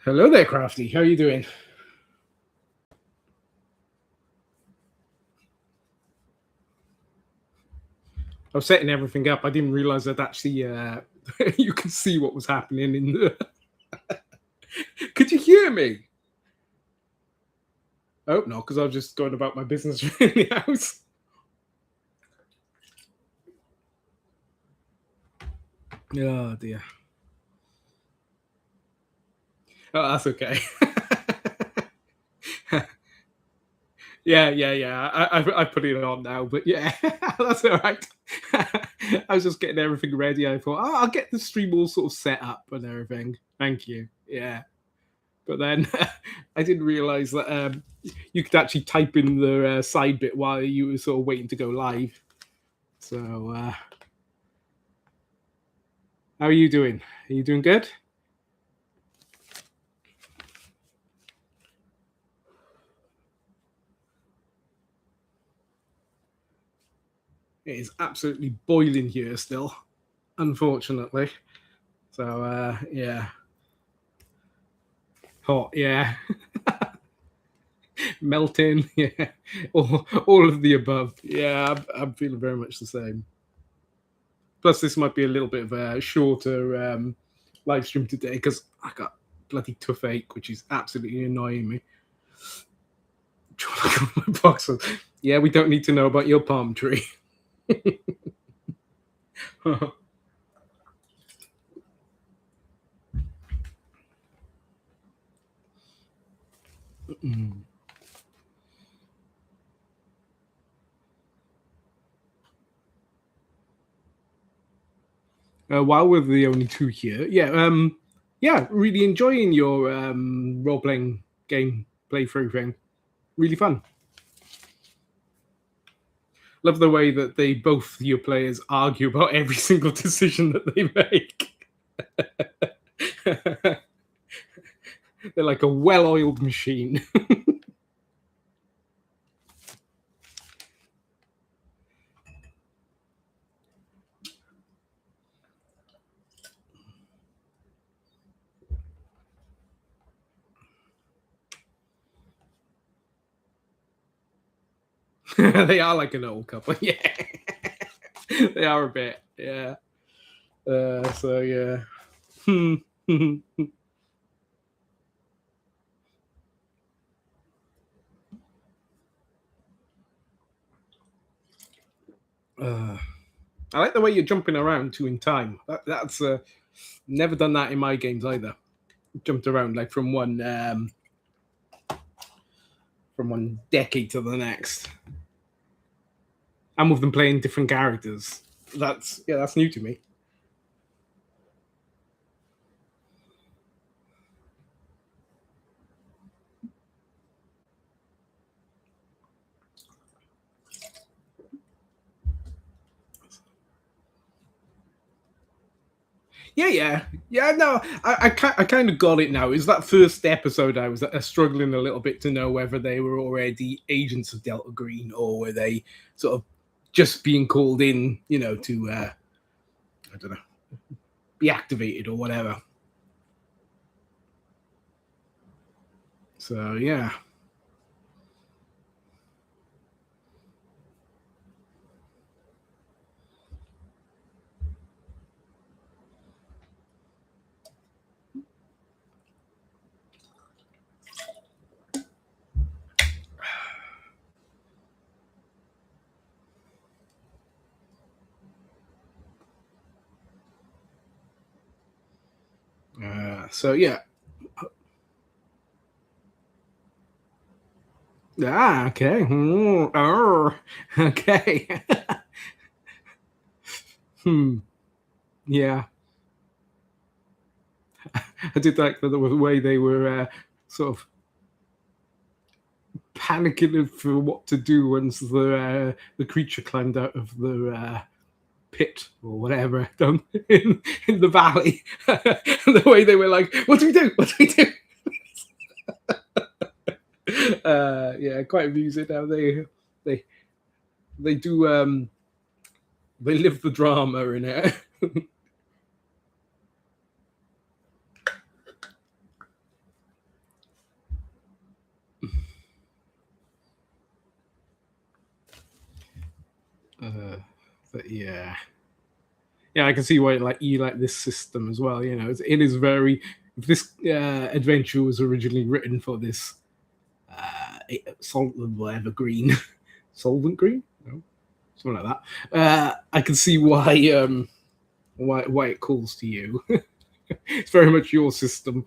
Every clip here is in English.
Hello there, Crafty. How are you doing? I was setting everything up. I didn't realize that actually you could see what was happening in the. Could you hear me? Oh no, because I was just going about my business in the house. Oh dear. Oh, that's okay. Yeah. I put it on now, but yeah, that's all right. I was just getting everything ready. I thought, oh, I'll get the stream all sort of set up and everything. Thank you. Yeah, but then I didn't realize that you could actually type in the side bit while you were sort of waiting to go live. So, how are you doing? Are you doing good? It is absolutely boiling here still, unfortunately. So, yeah, hot, yeah. Melting, yeah, all of the above. Yeah, I'm feeling very much the same. Plus, this might be a little bit of a shorter live stream today because I got bloody toothache, which is absolutely annoying me. Yeah, we don't need to know about your palm tree. Mm. While we're the only two here, yeah, really enjoying your role playing game playthrough thing. Really fun. Love the way that they both your players argue about every single decision that they make. They're like a well-oiled machine. They are like an old couple, yeah. They are a bit, yeah. So yeah. I like the way you're jumping around two in time. That's never done that in my games either. Jumped around like from one decade to the next, and with them playing different characters. That's new to me. Yeah. No, I kind of got it now. Is that first episode I was struggling a little bit to know whether they were already agents of Delta Green or were they sort of just being called in, to I don't know, be activated or whatever. So yeah. So yeah. Ah, okay. Okay. Yeah. I did like the way they were sort of panicking for what to do once the creature climbed out of the pit or whatever down in the valley. The way they were like, "What do we do? What do we do?" Yeah, quite amusing how they they do they live the drama in it. But yeah, yeah, I can see why like you like this system as well. You know, it is very. If this adventure was originally written for this solvent whatever green, solvent green, no, something like that. I can see why it calls to you. It's very much your system.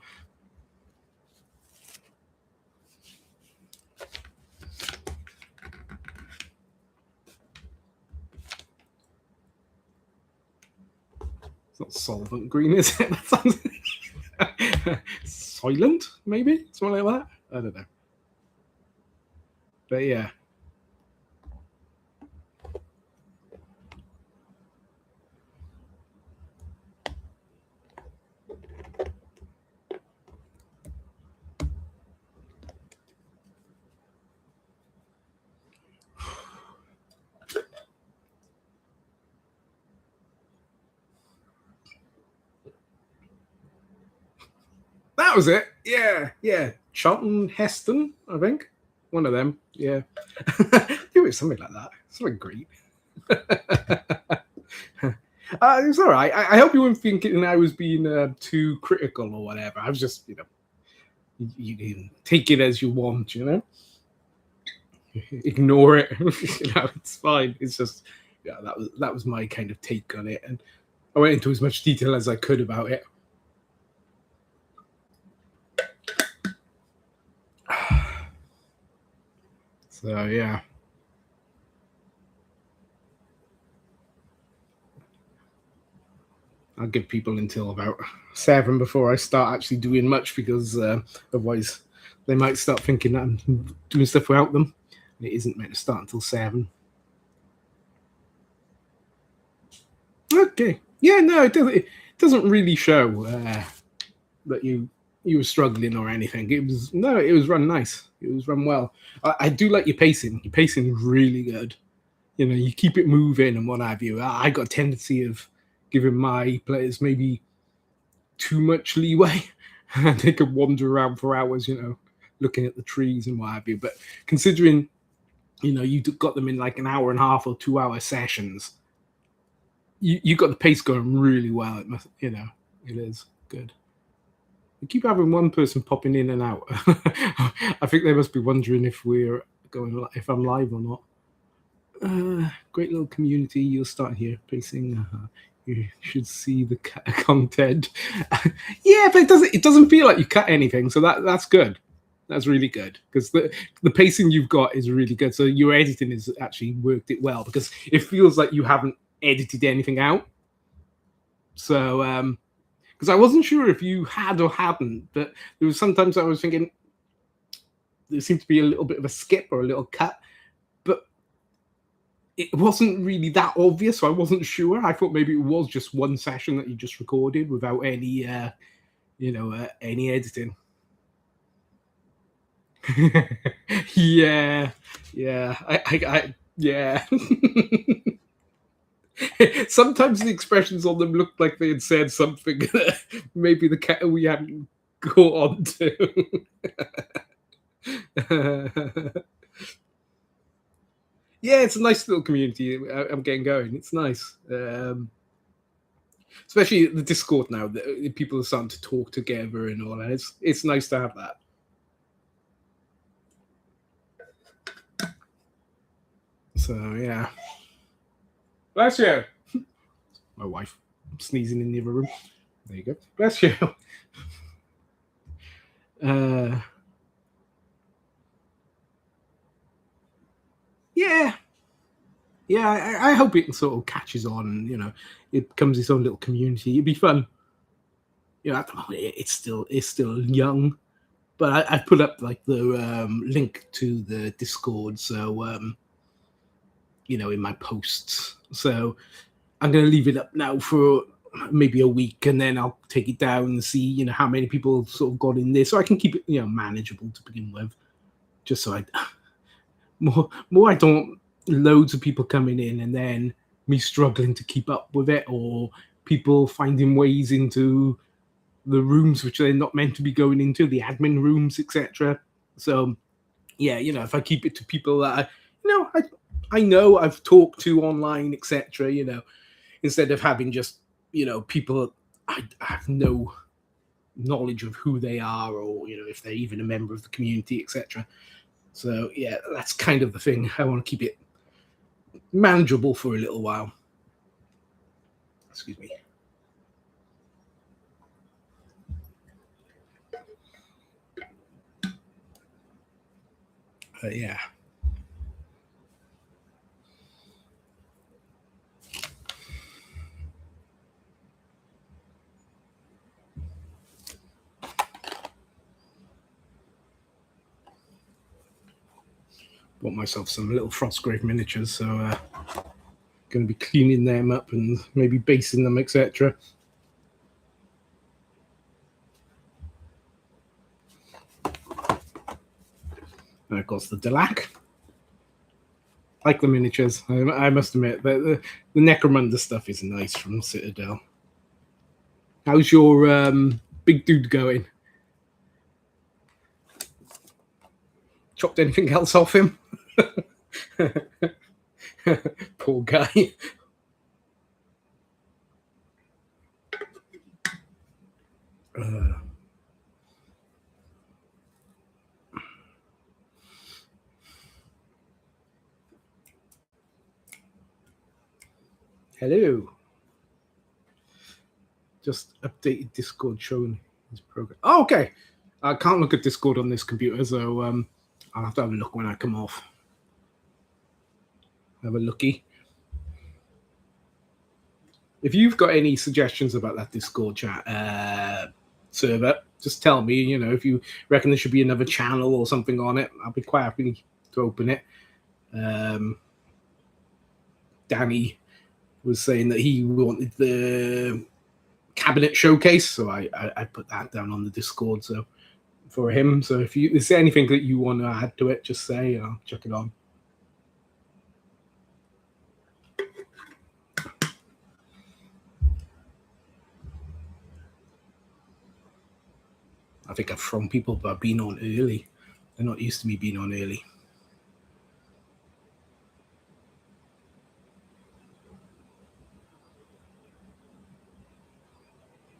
It's not solvent green, is it? That sounds silent, maybe something like that. I don't know, but yeah. That was it. Yeah, yeah. Charlton Heston, I think. One of them. Yeah. It was something like that. Something great. It's all right. I hope you weren't thinking I was being too critical or whatever. I was just, you can take it as you want, ignore it. It's fine. It's just, yeah, that was my kind of take on it, and I went into as much detail as I could about it. So yeah. I'll give people until about 7 before I start actually doing much, because otherwise they might start thinking that I'm doing stuff without them. It isn't meant to start until 7. Okay. Yeah, no, it doesn't really show that you were struggling or anything. It was run nice. It was run well. I do like your pacing. Your pacing is really good. You keep it moving and what have you. I got a tendency of giving my players maybe too much leeway. They could wander around for hours, looking at the trees and what have you. But considering, you got them in like an hour and a half or 2 hour sessions, you got the pace going really well. It is good. We keep having one person popping in and out. I think they must be wondering if if I'm live or not. Great little community. You'll start here pacing. You should see the content. Yeah, but it doesn't feel like you cut anything, so that's good. That's really good, because the pacing you've got is really good. So your editing has actually worked it well, because it feels like you haven't edited anything out. So because I wasn't sure if you had or hadn't, but there was sometimes I was thinking there seemed to be a little bit of a skip or a little cut, but it wasn't really that obvious, so I wasn't sure. I thought maybe it was just one session that you just recorded without any, any editing. Yeah, yeah. Sometimes the expressions on them looked like they had said something maybe the cat we hadn't caught on to. Yeah, it's a nice little community. I'm getting going. It's nice. Especially the Discord now, that people are starting to talk together and all that. It's nice to have that. So yeah. Bless you. My wife sneezing in the other room. There you go. Bless you. Yeah. Yeah, I hope it sort of catches on, it becomes its own little community. It'd be fun. At the moment it's still young, but I put up like the link to the Discord, so in my posts. So I'm going to leave it up now for maybe a week, and then I'll take it down and see, how many people sort of got in there, so I can keep it, manageable to begin with. Just so more I don't loads of people coming in and then me struggling to keep up with it, or people finding ways into the rooms which they're not meant to be going into, the admin rooms, etc. So yeah, if I keep it to people that I know I've talked to online, etc. Instead of having just people I have no knowledge of who they are, or if they're even a member of the community, etc. So yeah, that's kind of the thing. I want to keep it manageable for a little while. Excuse me. Yeah. Bought myself some little Frostgrave miniatures, so going to be cleaning them up and maybe basing them, etc. And of course the Delac. Like the miniatures, I must admit, the Necromunda stuff is nice from Citadel. How's your big dude going? Chopped anything else off him? Poor guy. Hello. Just updated Discord showing his progress. Oh, okay. I can't look at Discord on this computer, so I'll have to have a look when I come off. Have a looky. If you've got any suggestions about that Discord chat server, just tell me. If you reckon there should be another channel or something on it, I'll be quite happy to open it. Danny was saying that he wanted the cabinet showcase, so I put that down on the Discord so for him. So if there's anything that you want to add to it, just say, I'll check it on. I think I've thrown people by being on early. They're not used to me being on early.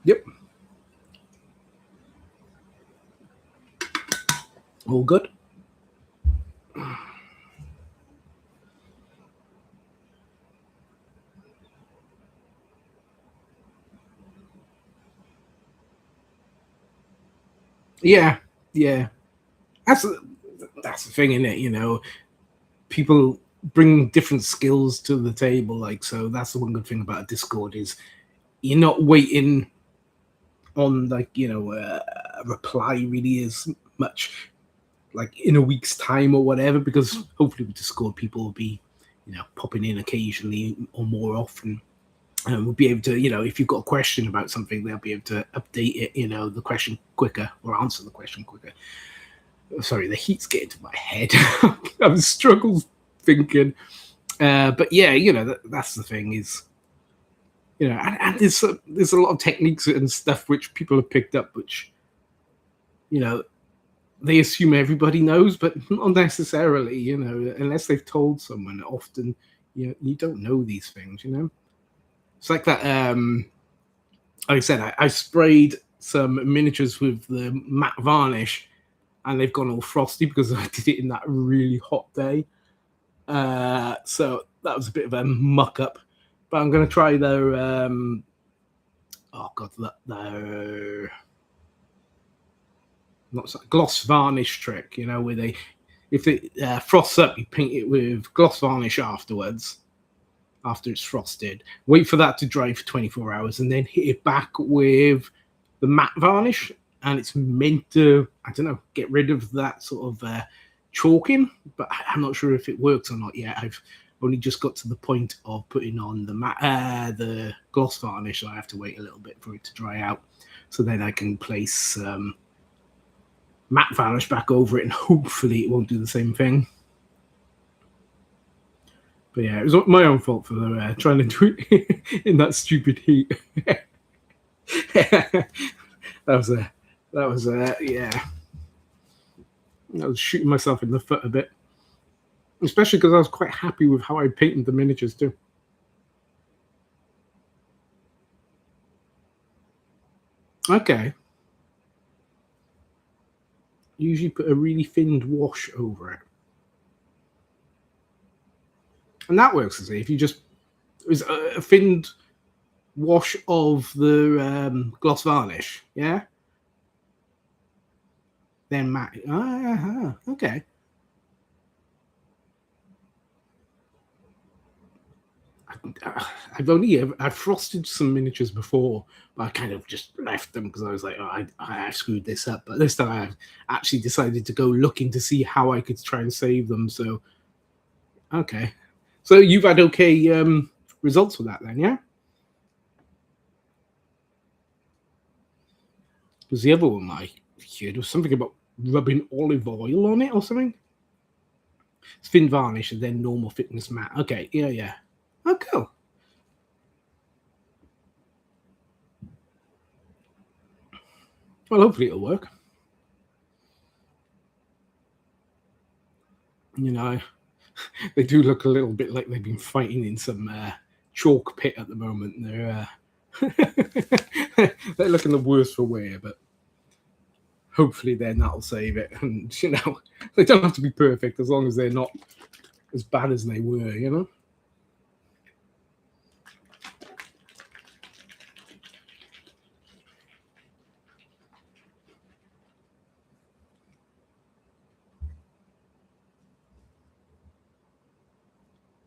Yep. All good. Yeah. That's the thing, isn't it? People bring different skills to the table. So that's the one good thing about a Discord is you're not waiting on a reply really as much in a week's time or whatever, because hopefully with Discord people will be popping in occasionally or more often, and we'll be able to if you've got a question about something, they'll be able to update it the question quicker or answer the question quicker. Sorry, the heat's getting to my head. I'm struggling thinking, but yeah, that's the thing is and there's a lot of techniques and stuff which people have picked up, which they assume everybody knows, but not necessarily. Unless they've told someone. Often you don't know these things. It's like that. Like I said, I sprayed some miniatures with the matte varnish, and they've gone all frosty because I did it in that really hot day. So that was a bit of a muck up. But I'm going to try their their gloss varnish trick, where if it frosts up, you paint it with gloss varnish afterwards, after it's frosted. Wait for that to dry for 24 hours, and then hit it back with the matte varnish, and it's meant to, I don't know, get rid of that sort of chalking, but I'm not sure if it works or not yet. I've only just got to the point of putting on the gloss varnish, so I have to wait a little bit for it to dry out, so then I can place matte varnish back over it, and hopefully it won't do the same thing. But yeah, it was my own fault for trying to do it in that stupid heat. that was yeah. I was shooting myself in the foot a bit. especially because I was quite happy with how I painted the miniatures too. Okay. Usually put a really thinned wash over it. And that works, as if you just is a thinned wash of the gloss varnish, yeah? Then matte. Okay. I've frosted some miniatures before, but I kind of just left them because I was like, oh, I screwed this up. But this time I actually decided to go looking to see how I could try and save them. So, okay. So you've had okay results with that then, yeah? Because the other one I heard was something about rubbing olive oil on it or something. It's thin varnish and then normal thickness matte. Okay, yeah. Oh, cool. Well, hopefully it'll work. You know, they do look a little bit like they've been fighting in some chalk pit at the moment. They're they're looking the worse for wear, but hopefully then that'll save it. And they don't have to be perfect as long as they're not as bad as they were.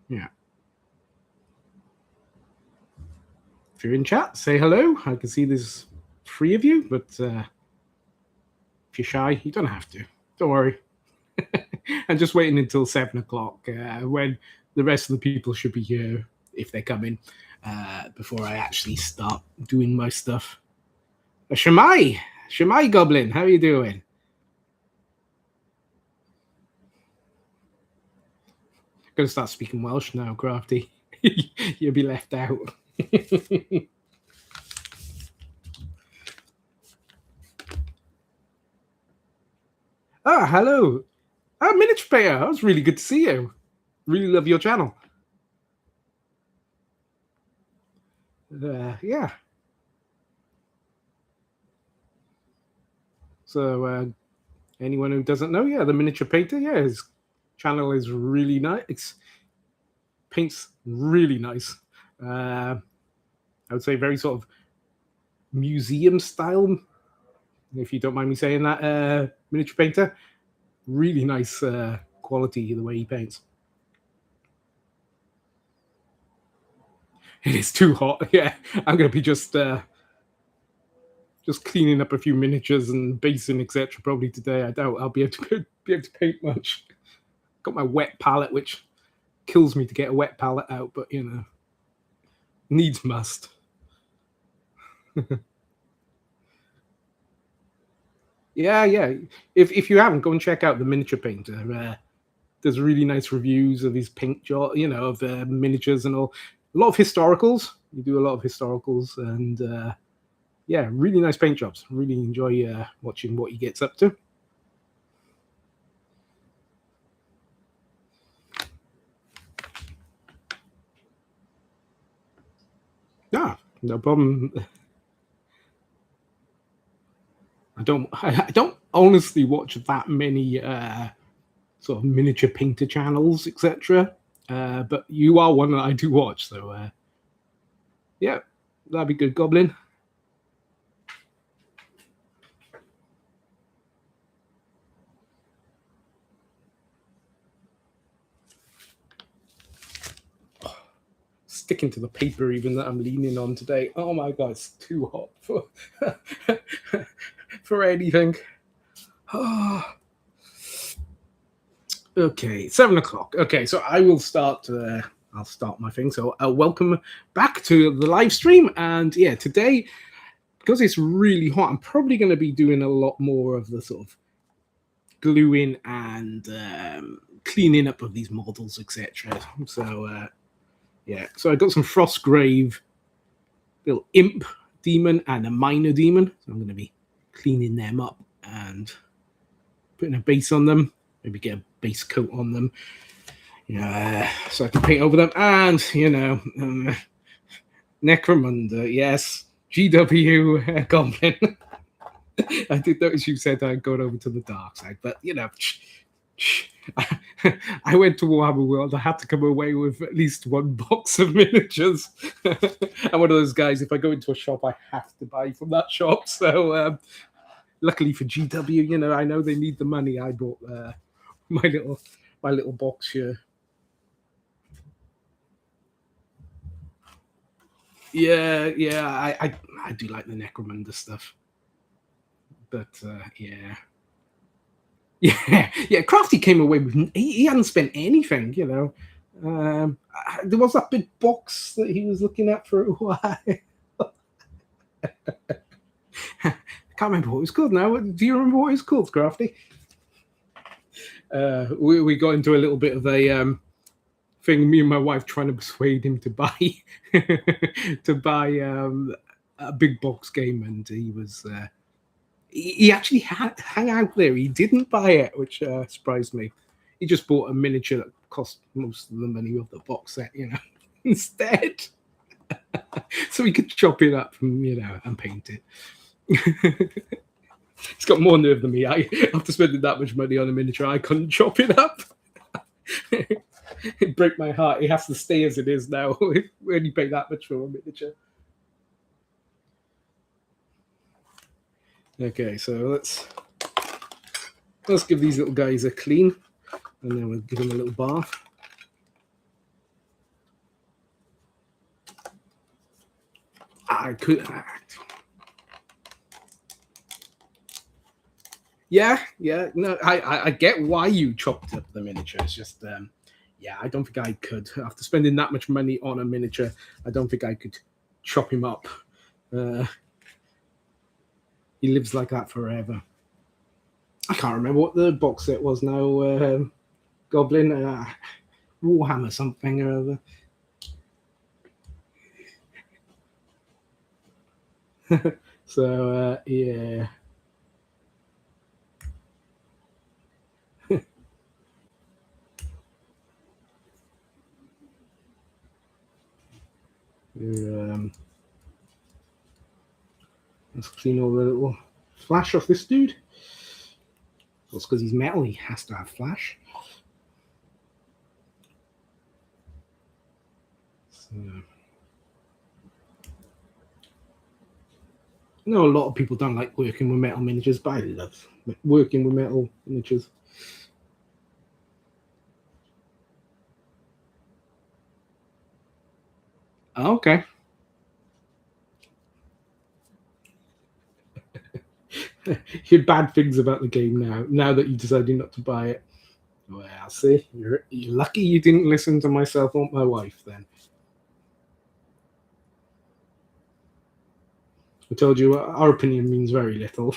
Yeah. If you're in chat, say hello. I can see there's 3 of you, but if you're shy, you don't have to. Don't worry. I'm just waiting until 7 o'clock when the rest of the people should be here if they're coming before I actually start doing my stuff. Shemai Goblin, how are you doing? Gonna start speaking Welsh now, Crafty. You'll be left out. Hello. Miniature Player. That was really good to see you. Really love your channel. Yeah. So, anyone who doesn't know, the Miniature Painter, his channel is really nice. Paints really nice. I would say very sort of museum style, if you don't mind me saying that. Miniature Painter, really nice quality the way he paints. It is too hot. Yeah, I'm gonna be just cleaning up a few miniatures and basing, etc. Probably today. I doubt I'll be able to paint much. Got my wet palette, which kills me to get a wet palette out, but needs must. Yeah. If you haven't, go and check out the Miniature Painter. There's really nice reviews of his paint job, of miniatures and all. A lot of historicals. You do a lot of historicals, and really nice paint jobs. Really enjoy watching what he gets up to. No problem. I don't honestly watch that many sort of miniature painter channels, etc. But you are one that I do watch, so yeah, that'd be good, Goblin. Sticking to the paper even that I'm leaning on today. Oh my god, it's too hot for for anything. Okay, 7 o'clock. Okay, so I will start. I'll start my thing. So welcome back to the live stream. And today, because it's really hot, I'm probably going to be doing a lot more of the sort of gluing and cleaning up of these models, etc. So so I got some Frostgrave, little imp demon and a minor demon. So I'm going to be cleaning them up and putting a base on them. Maybe get a base coat on them. Yeah, so I can paint over them, and Necromunda, yes, GW Goblin. I did notice you said I'd gone over to the dark side, but I went to Warhammer World. I had to come away with at least one box of miniatures. I'm one of those guys. If I go into a shop, I have to buy from that shop. So luckily for GW, I know they need the money. I bought my little box here. Yeah, I do like the Necromunda stuff, but yeah. Yeah. Crafty came away with he hadn't spent anything, there was that big box that he was looking at for a while. I can't remember what it was called now. Do you remember what it was called, Crafty? We got into a little bit of a thing. Me and my wife trying to persuade him to buy to buy a big box game, and he was. He actually hung out there. He didn't buy it, which surprised me. He just bought a miniature that cost most of the money of the box set, instead. So he could chop it up and paint it. He's got more nerve than me. After spending that much money on a miniature, I couldn't chop it up. It break my heart. It has to stay as it is now when you pay that much for a miniature. Okay, so let's give these little guys a clean, and then we'll give them a little bath. I could. Yeah. No, I get why you chopped up the miniature. It's just, I don't think I could. After spending that much money on a miniature, I don't think I could chop him up. He lives like that forever. I can't remember what the box set was now. Goblin, Warhammer something or other. So yeah. Let's clean all the little flash off this dude. That's because he's metal. He has to have flash. So, I know a lot of people don't like working with metal miniatures, but I love working with metal miniatures. Oh, okay. You hear bad things about the game now that you decided not to buy it. Well, see, you're lucky you didn't listen to myself or my wife then. I told you our opinion means very little.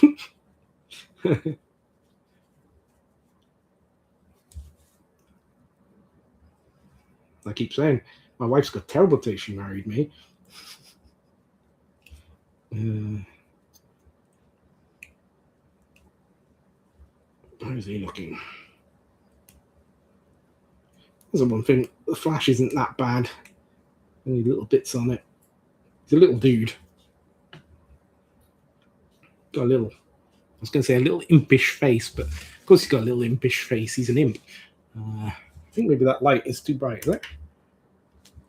I keep saying, my wife's got terrible taste. She married me. How is he looking? There's one thing. The flash isn't that bad. Only little bits on it. He's a little dude. Got a little. I was going to say a little impish face, but of course he's got a little impish face. He's an imp. I think maybe that light is too bright, is it?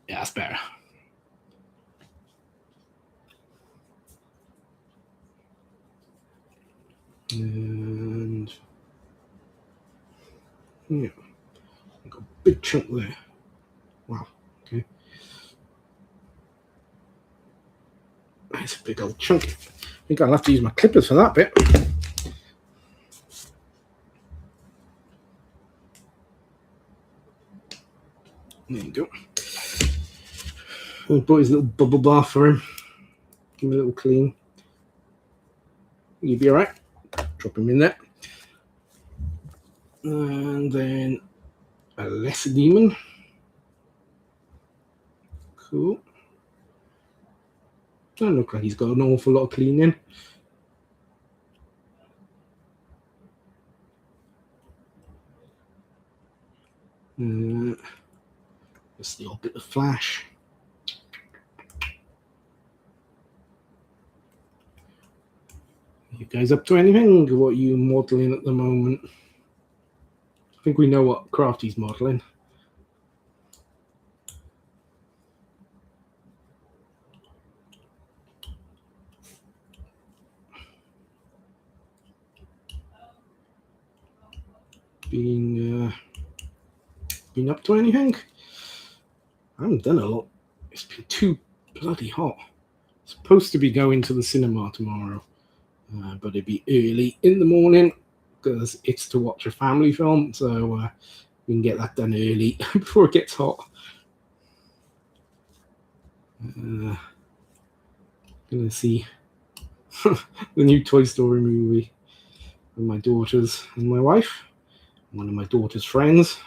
Yeah, that's better. And yeah, got a big chunk there. Wow. Okay. That's a big old chunk. I think I'll have to use my clippers for that bit. There you go. I bought his little bubble bath for him. Give him a little clean. You'll be alright. Drop him in there. And then a lesser demon. Cool. Doesn't look like he's got an awful lot of cleaning. Just the odd bit of flash. You guys up to anything? What are you modelling at the moment? I think we know what Crafty's modelling. Been up to anything? I haven't done a lot. It's been too bloody hot. Supposed to be going to the cinema tomorrow, but it'd be early in the morning because it's to watch a family film, so we can get that done early before it gets hot. Gonna see the new Toy Story movie with my daughters and my wife, one of my daughter's friends.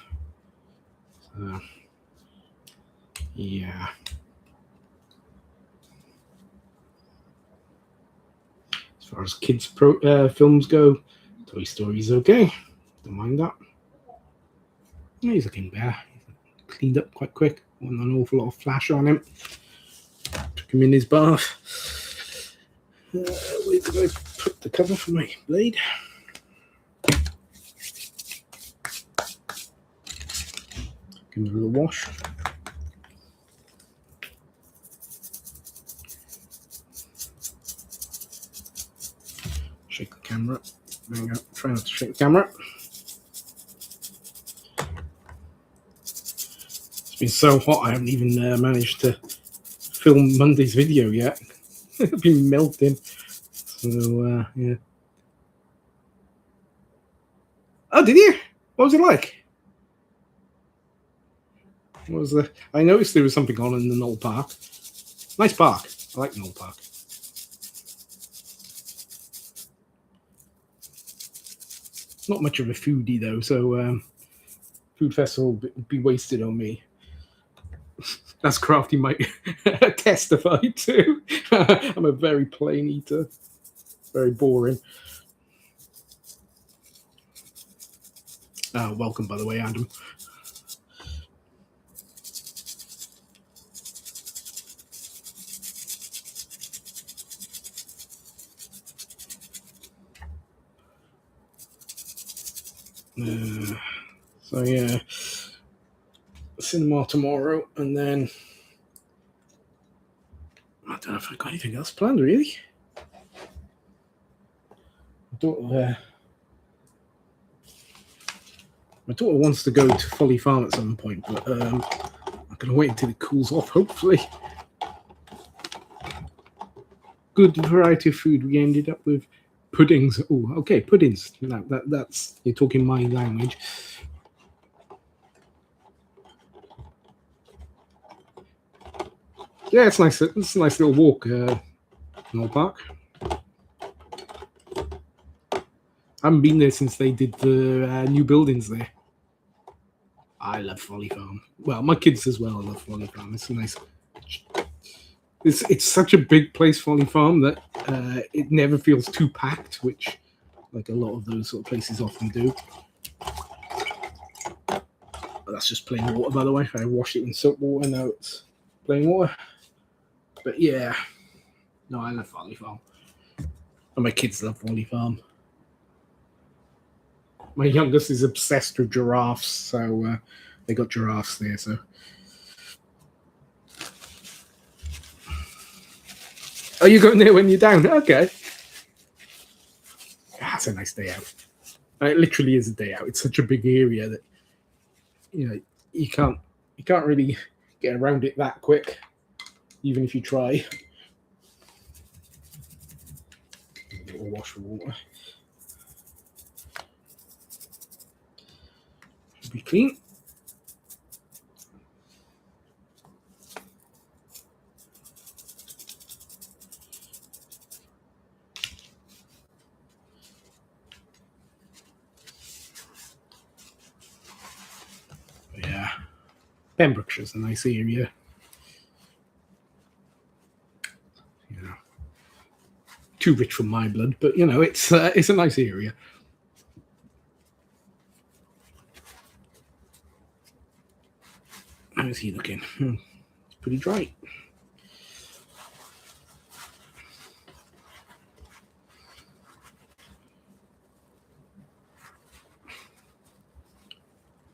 So, yeah. As far as kids' films go, Toy Story's okay. Don't mind that. He's looking better. Cleaned up quite quick. Wasn't an awful lot of flash on him. Took him in his bath. Where did I put the cover for my blade? Give it a little wash. Shake the camera. There we go. Try not to shake the camera. It's been so hot I haven't even managed to film Monday's video yet. It's been melting. So, yeah. Oh, did you? What was it like? What was the? I noticed there was something on in the Knoll Park. Nice park. I like Knoll Park. Not much of a foodie though, so food festival would be wasted on me. That's Crafty might testify too. I'm a very plain eater. Very boring. Welcome, by the way, Adam. So yeah, cinema tomorrow, and then I don't know if I've got anything else planned really. My daughter wants to go to Folly Farm at some point, but I'm gonna wait until it cools off. Hopefully, good variety of food. We ended up with puddings. Oh, okay, puddings. Now that's you're talking my language. Yeah, it's nice. It's a nice little walk, Knoll Park. I haven't been there since they did the new buildings there. I love Folly Farm. Well, my kids as well love Folly Farm. It's nice. It's such a big place, Folly Farm, that it never feels too packed, which like a lot of those sort of places often do. But that's just plain water, by the way. I washed it in soap water, now it's plain water. But yeah, no, I love Folly Farm. And my kids love Folly Farm. My youngest is obsessed with giraffes, so they got giraffes there. So, are you going there when you're down? Okay, that's a nice day out. It literally is a day out. It's such a big area that you can't really get around it that quick, even if you try. A little wash of water. Be clean. But yeah, Pembrokeshire's a nice area. Too rich for my blood, but it's a nice area. How is he looking? Pretty dry.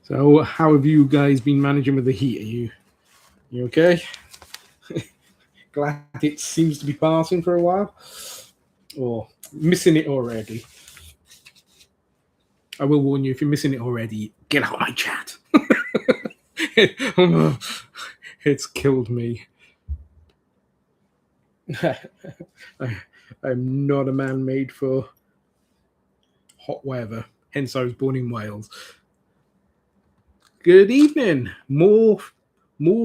So, how have you guys been managing with the heat? Are you okay? Glad it seems to be passing for a while, or missing it already. I will warn you, if you're missing it already, get out of my chat. It's killed me. I'm not a man made for hot weather. Hence, I was born in Wales. Good evening. More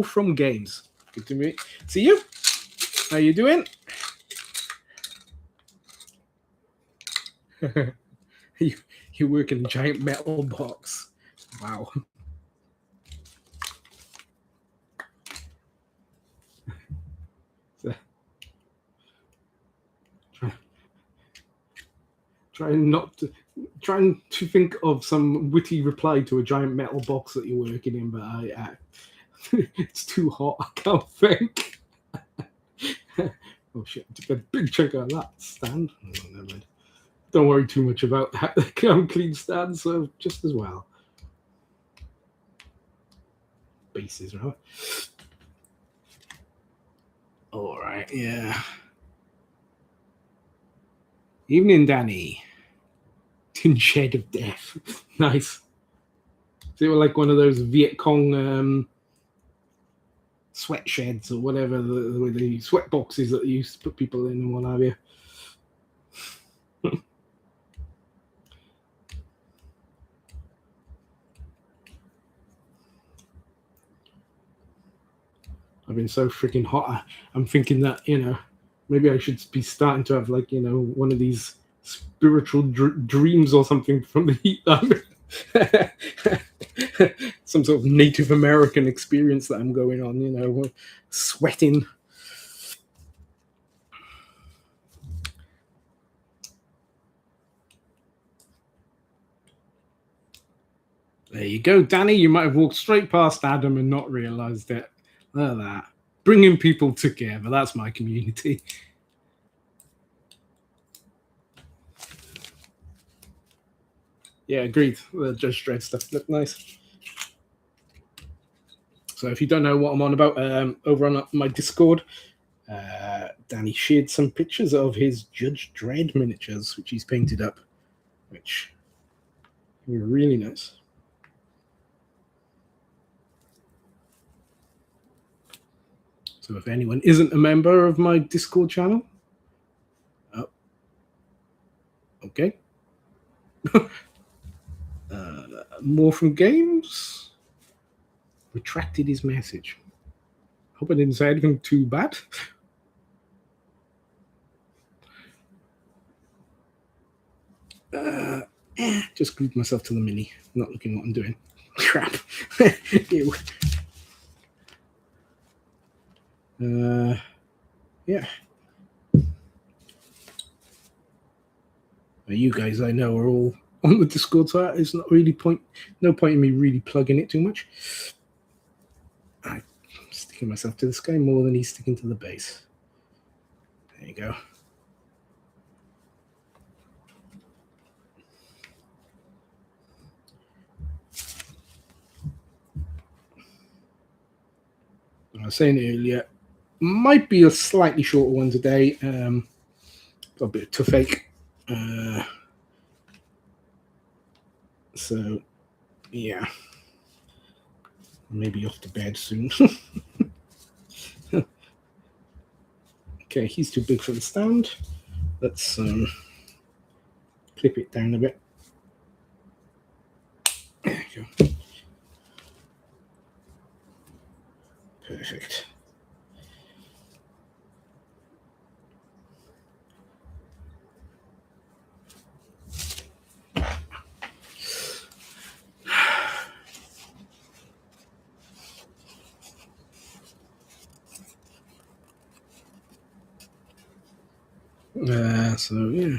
from games. Good to see you. How you doing? You work in a giant metal box. Wow. Trying to think of some witty reply to a giant metal box that you're working in, but it's too hot. I can't think. Oh shit! Took a big chunk out of that stand. Oh, never mind. Don't worry too much about that. I'm clean stand, so just as well. Bases, right? All right, yeah. Evening, Danny. Tin Shed of Death. Nice. They were like one of those Viet Cong sweat sheds or whatever, the sweat boxes that you used to put people in and what have you. I've been so freaking hot. I'm thinking that, maybe I should be starting to have like, one of these spiritual dreams or something from the heat. Some sort of Native American experience that I'm going on, sweating. There you go, Danny. You might have walked straight past Adam and not realized it. Look at that. Bringing people together. That's my community. Yeah, agreed. The Judge Dredd stuff looked nice. So if you don't know what I'm on about, over on my Discord, Danny shared some pictures of his Judge Dredd miniatures, which he's painted up, which were really nice. So if anyone isn't a member of my Discord channel, okay. More from games. Retracted his message. Hope I didn't say anything too bad. Just glued myself to the mini. Not looking what I'm doing. Crap. Ew. Yeah. You guys, I know, are all on the Discord, so it's not really no point in me really plugging it too much. I'm sticking myself to this guy more than he's sticking to the base. There you go. I was saying earlier, might be a slightly shorter one today. Got a bit of toothache. So, yeah. Maybe off to bed soon. Okay, he's too big for the stand. Let's clip it down a bit. There you go. Perfect. So yeah.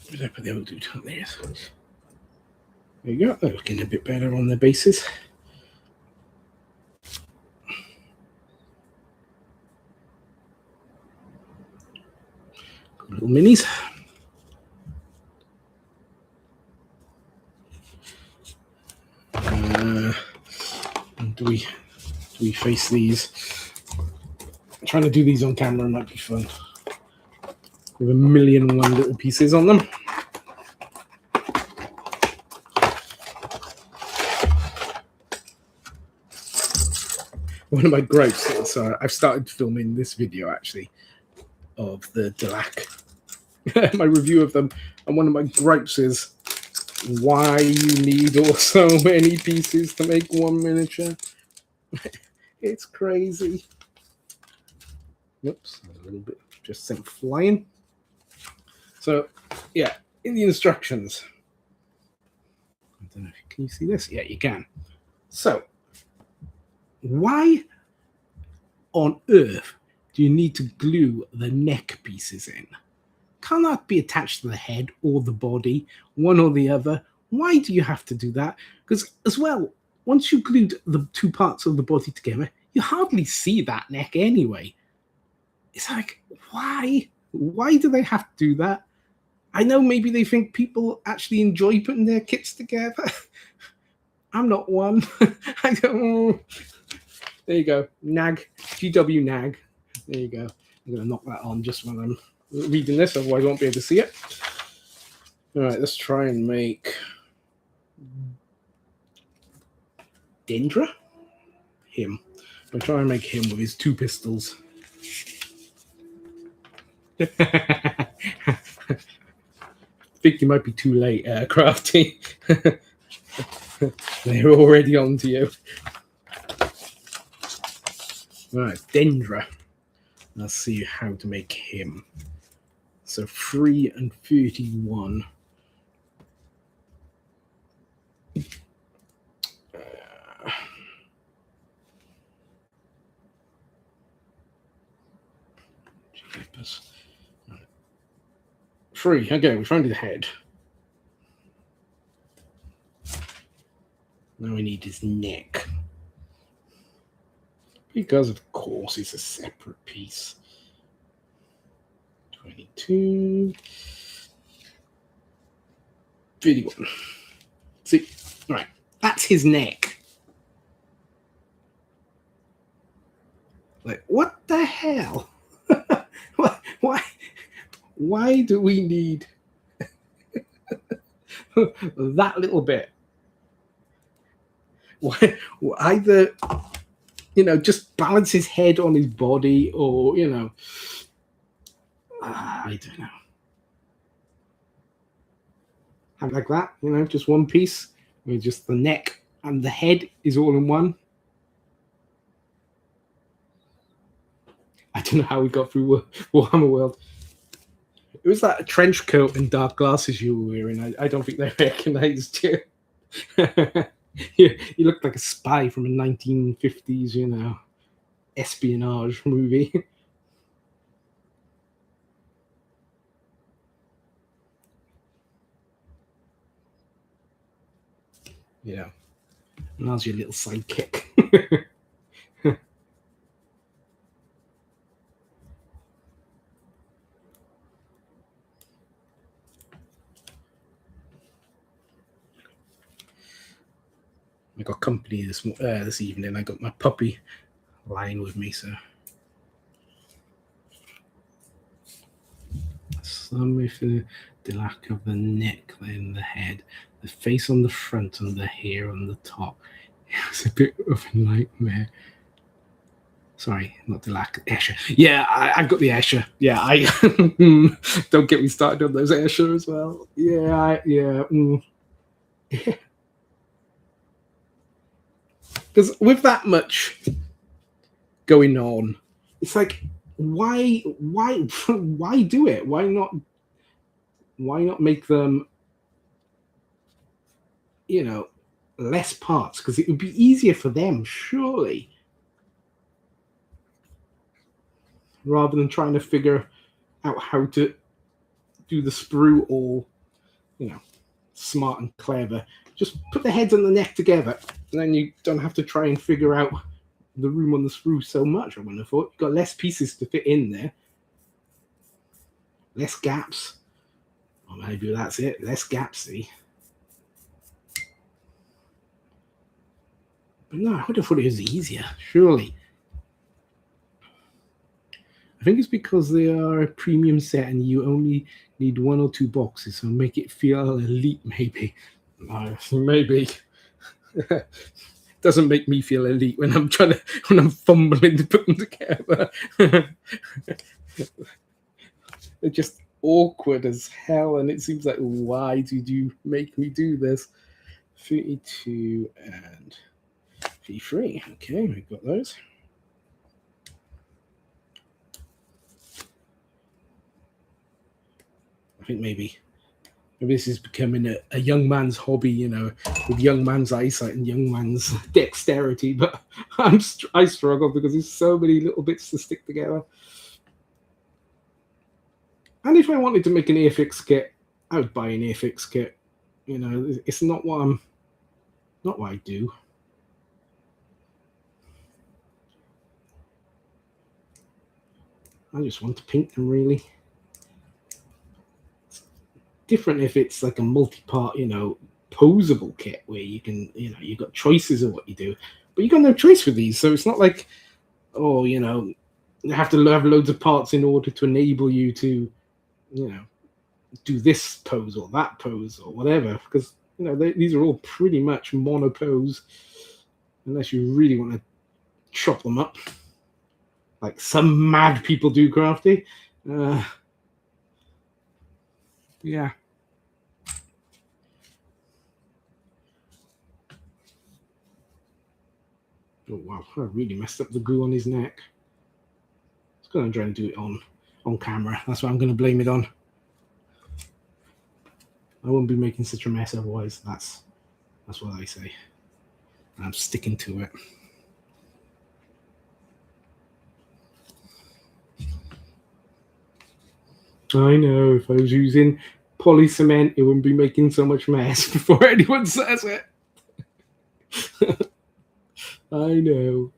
Where'd I put the old dude? There you go. They're looking a bit better on their bases. Little minis. Do we face these? Trying to do these on camera might be fun. With 1,000,001 little pieces on them. One of my gripes, so I've started filming this video actually of the Delac, my review of them, and one of my gripes is why you need so many pieces to make one miniature. It's crazy. Oops, a little bit just sent flying. So yeah, in the instructions, I don't know, can you see this? Yeah, you can. So why on earth do you need to glue the neck pieces in? Can't that be attached to the head or the body, one or the other? Why do you have to do that? Because as well, once you glued the two parts of the body together, you hardly see that neck anyway. It's like, why? Why do they have to do that? I know maybe they think people actually enjoy putting their kits together. I'm not one. I don't. There you go. Nag. GW Nag. There you go. I'm going to knock that on just when I'm reading this, otherwise I won't be able to see it. All right, let's try and make Dendra. Him. I'll try and make him with his two pistols. I think you might be too late, Crafty. They're already on to you. Right, Dendra. Let's see how to make him. So 3 and 31. Right. 3. Okay, we found his head. Now we need his neck. Because, of course, it's a separate piece. 22. 31. See, right, that's his neck. Like, what the hell? Why do we need that little bit? Why, either, just balance his head on his body, or, I don't know. Have like that, just one piece, where just the neck and the head is all in one. I don't know how we got through Warhammer World. It was that trench coat and dark glasses you were wearing. I don't think they recognized you. You looked like a spy from a 1950s, espionage movie. Yeah. And that's your little sidekick. I got company this evening. I got my puppy lying with me, so some with the lack of the neck, then the head, the face on the front, and the hair on the top. It's a bit of a nightmare. Sorry, not the lack of Escher. Yeah, I've got the Escher. Yeah, I don't get me started on those Escher as well. Yeah. Because with that much going on, it's like, why do it? Why not make them, less parts? Because it would be easier for them, surely, rather than trying to figure out how to do the sprue all you know, smart and clever. Just put the heads and the neck together, and then you don't have to try and figure out the room on the sprue so much. I wouldn't have thought. You've got less pieces to fit in there, less gaps. Or maybe that's it, less gaps, see. But no, I would have thought it was easier, surely. I think it's because they are a premium set and you only need 1 or 2 boxes, so make it feel elite, maybe. Maybe. Doesn't make me feel elite when I'm fumbling to put them together. They're just awkward as hell, and it seems like, why did you make me do this? 32 and 33. Okay, we've got those. I think maybe this is becoming a young man's hobby, you know, with young man's eyesight and young man's dexterity. But I struggle because there's so many little bits to stick together. And if I wanted to make an Airfix kit, I would buy an Airfix kit. You know, it's not what I do. I just want to paint them, really. It's different if it's like a multi-part, you know, posable kit where you can, you know, you've got choices of what you do, but you got no choice with these. So it's not like, oh, you know, you have to have loads of parts in order to enable you to, you know, do this pose or that pose or whatever, because, you know, these are all pretty much mono pose, unless you really want to chop them up like some mad people do, Crafty. Yeah. Oh wow, I really messed up the glue on his neck. I was going to try and do it on camera. That's what I'm going to blame it on. I won't be making such a mess otherwise. That's what I say. I'm sticking to it. I know, if I was using poly cement, it wouldn't be making so much mess before anyone says it. I know.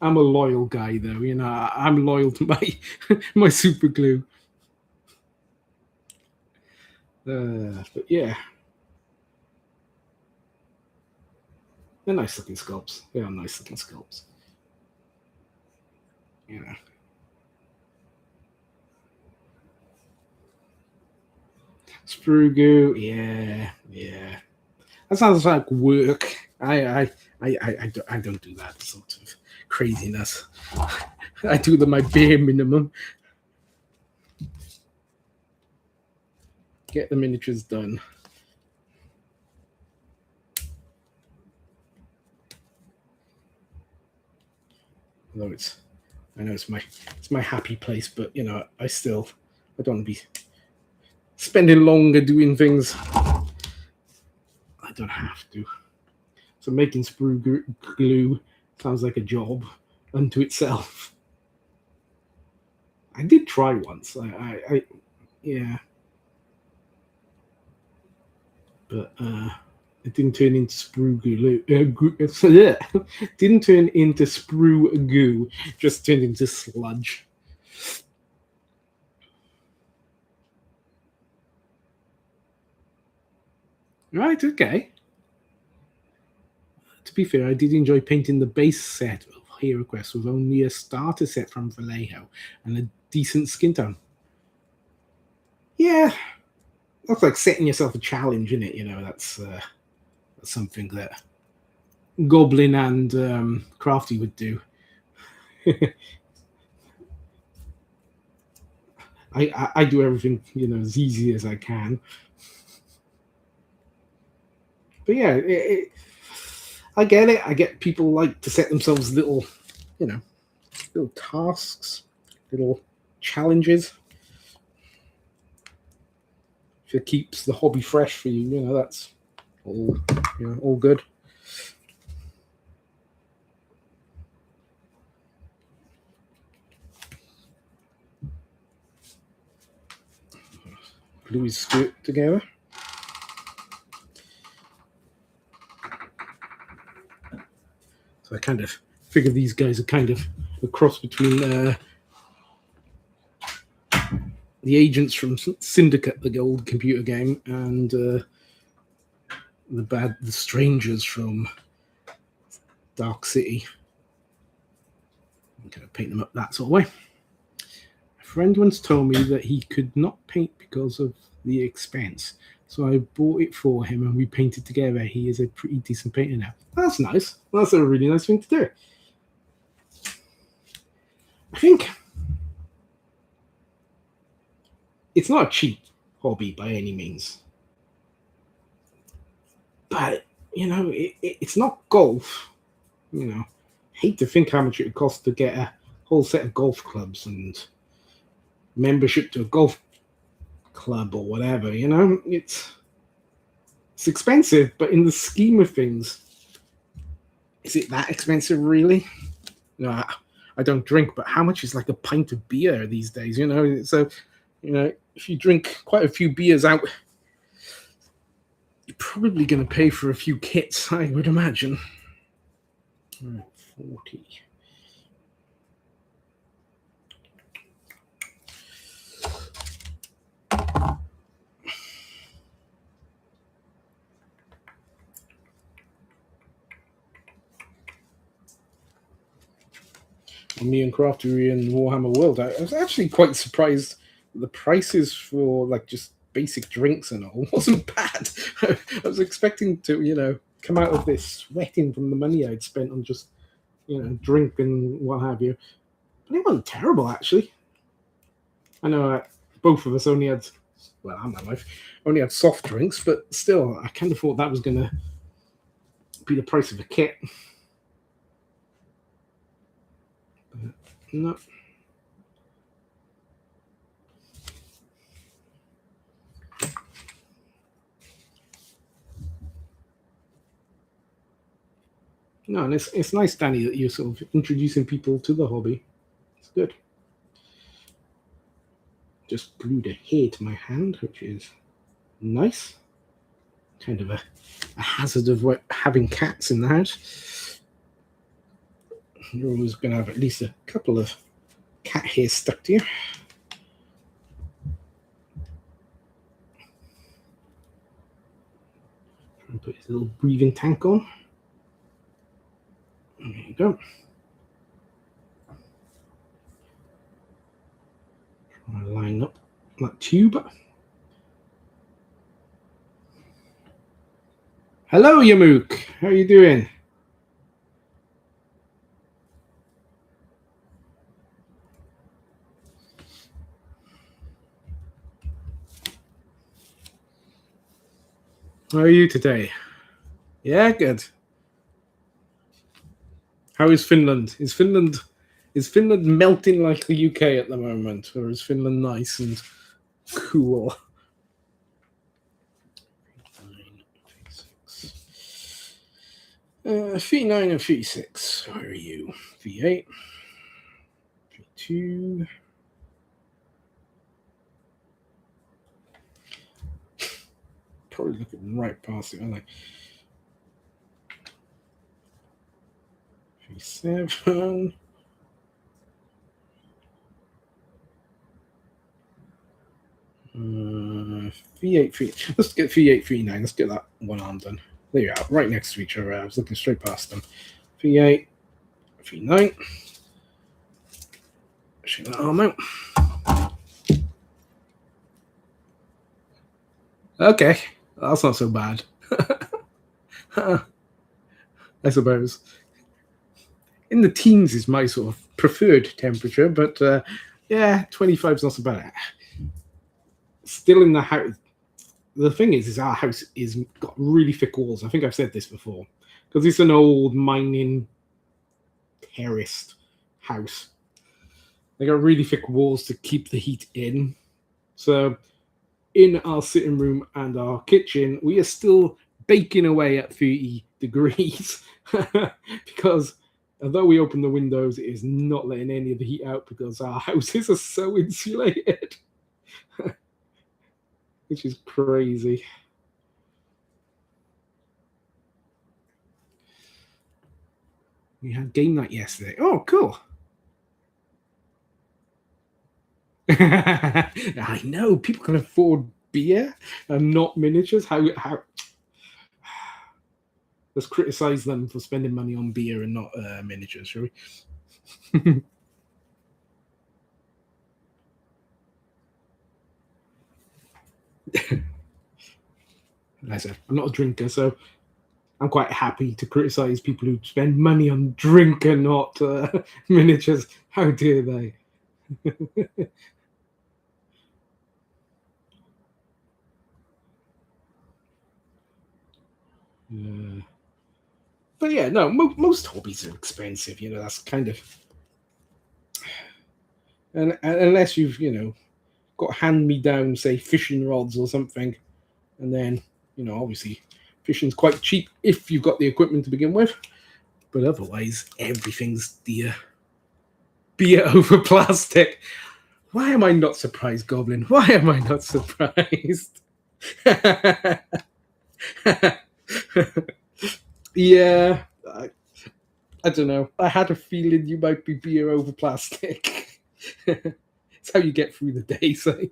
I'm a loyal guy, though. You know, I'm loyal to my super glue. But yeah, they're nice looking sculpts. They are nice looking sculpts. You know. Sprue goo, yeah. That sounds like work. I don't do that sort of craziness. I do my bare minimum. Get the miniatures done. Although I know it's my happy place, but you know, I don't want to be spending longer doing things I don't have to. So making sprue glue sounds like a job unto itself. I did try once. Yeah, but it didn't turn into sprue glue. Didn't turn into sprue goo. Just turned into sludge. Right. Okay. To be fair, I did enjoy painting the base set of Hero Quest with only a starter set from Vallejo and a decent skin tone. Yeah, that's like setting yourself a challenge in it. You know, that's something that Goblin and Crafty would do. I do everything, you know, as easy as I can. But yeah, I get it. I get people like to set themselves little, you know, little tasks, little challenges. If it keeps the hobby fresh for you, you know, that's all good. glue his skirt together. So I kind of figure these guys are kind of a cross between the agents from Syndicate, the old computer game, and the strangers from Dark City. I'm going to paint them up that sort of way. A friend once told me that he could not paint because of the expense, so I bought it for him and we painted together. He is a pretty decent painter now. That's nice. That's a really nice thing to do. I think it's not a cheap hobby by any means, but it's not golf. Hate to think how much it would cost to get a whole set of golf clubs and membership to a golf club or whatever. It's expensive, but in the scheme of things, is it that expensive really? No, I don't drink, but how much is like a pint of beer these days? So if you drink quite a few beers out, you're probably going to pay for a few kits, I would imagine. 40. Me and Craftery in Warhammer World, I was actually quite surprised the prices for like just basic drinks and all wasn't bad. I was expecting to, come out of this sweating from the money I'd spent on just, drink and what have you. But it wasn't terrible, actually. I know both of us only had, well, and my wife only had soft drinks, but still, I kind of thought that was going to be the price of a kit. But no. No, and it's nice, Danny, that you're sort of introducing people to the hobby. It's good. Just glued a hair to my hand, which is nice. Kind of a hazard of having cats in the house. You're always going to have at least a couple of cat hairs stuck to you. And put his little breathing tank on. There you go. Try to line up that tube. Hello, Yamook. How are you doing? How are you today? Yeah, good. How is Finland? Is Finland melting like the UK at the moment, or is Finland nice and cool? V9 and V6. Where are you? V8, V2. Probably looking right past it, aren't I? V7. V8, V. Let's get V8, V9. Let's get that one arm done. There you are, right next to each other. I was looking straight past them. V8, V9. Shake that arm out. Okay, that's not so bad. I suppose. In the teens is my sort of preferred temperature, but yeah, 25 is not so bad. Still in the house. The thing is our house is got really thick walls. I think I've said this before, because it's an old mining terraced house. They got really thick walls to keep the heat in. So in our sitting room and our kitchen, we are still baking away at 30 degrees because although we open the windows, it is not letting any of the heat out because our houses are so insulated. which is crazy. We had game night yesterday. Oh, cool. I know people can afford beer and not miniatures. How let's criticize them for spending money on beer and not miniatures, shall we? Like I said, I'm not a drinker, so I'm quite happy to criticize people who spend money on drink and not miniatures. How dare they? But yeah, no, most hobbies are expensive. You know, that's kind of, and unless you've got hand me down, say fishing rods or something, and then obviously fishing's quite cheap if you've got the equipment to begin with. But otherwise, everything's dear. Beer over plastic. Why am I not surprised, Goblin? Why am I not surprised? Yeah, I don't know. I had a feeling you might be beer over plastic. It's how you get through the day, say.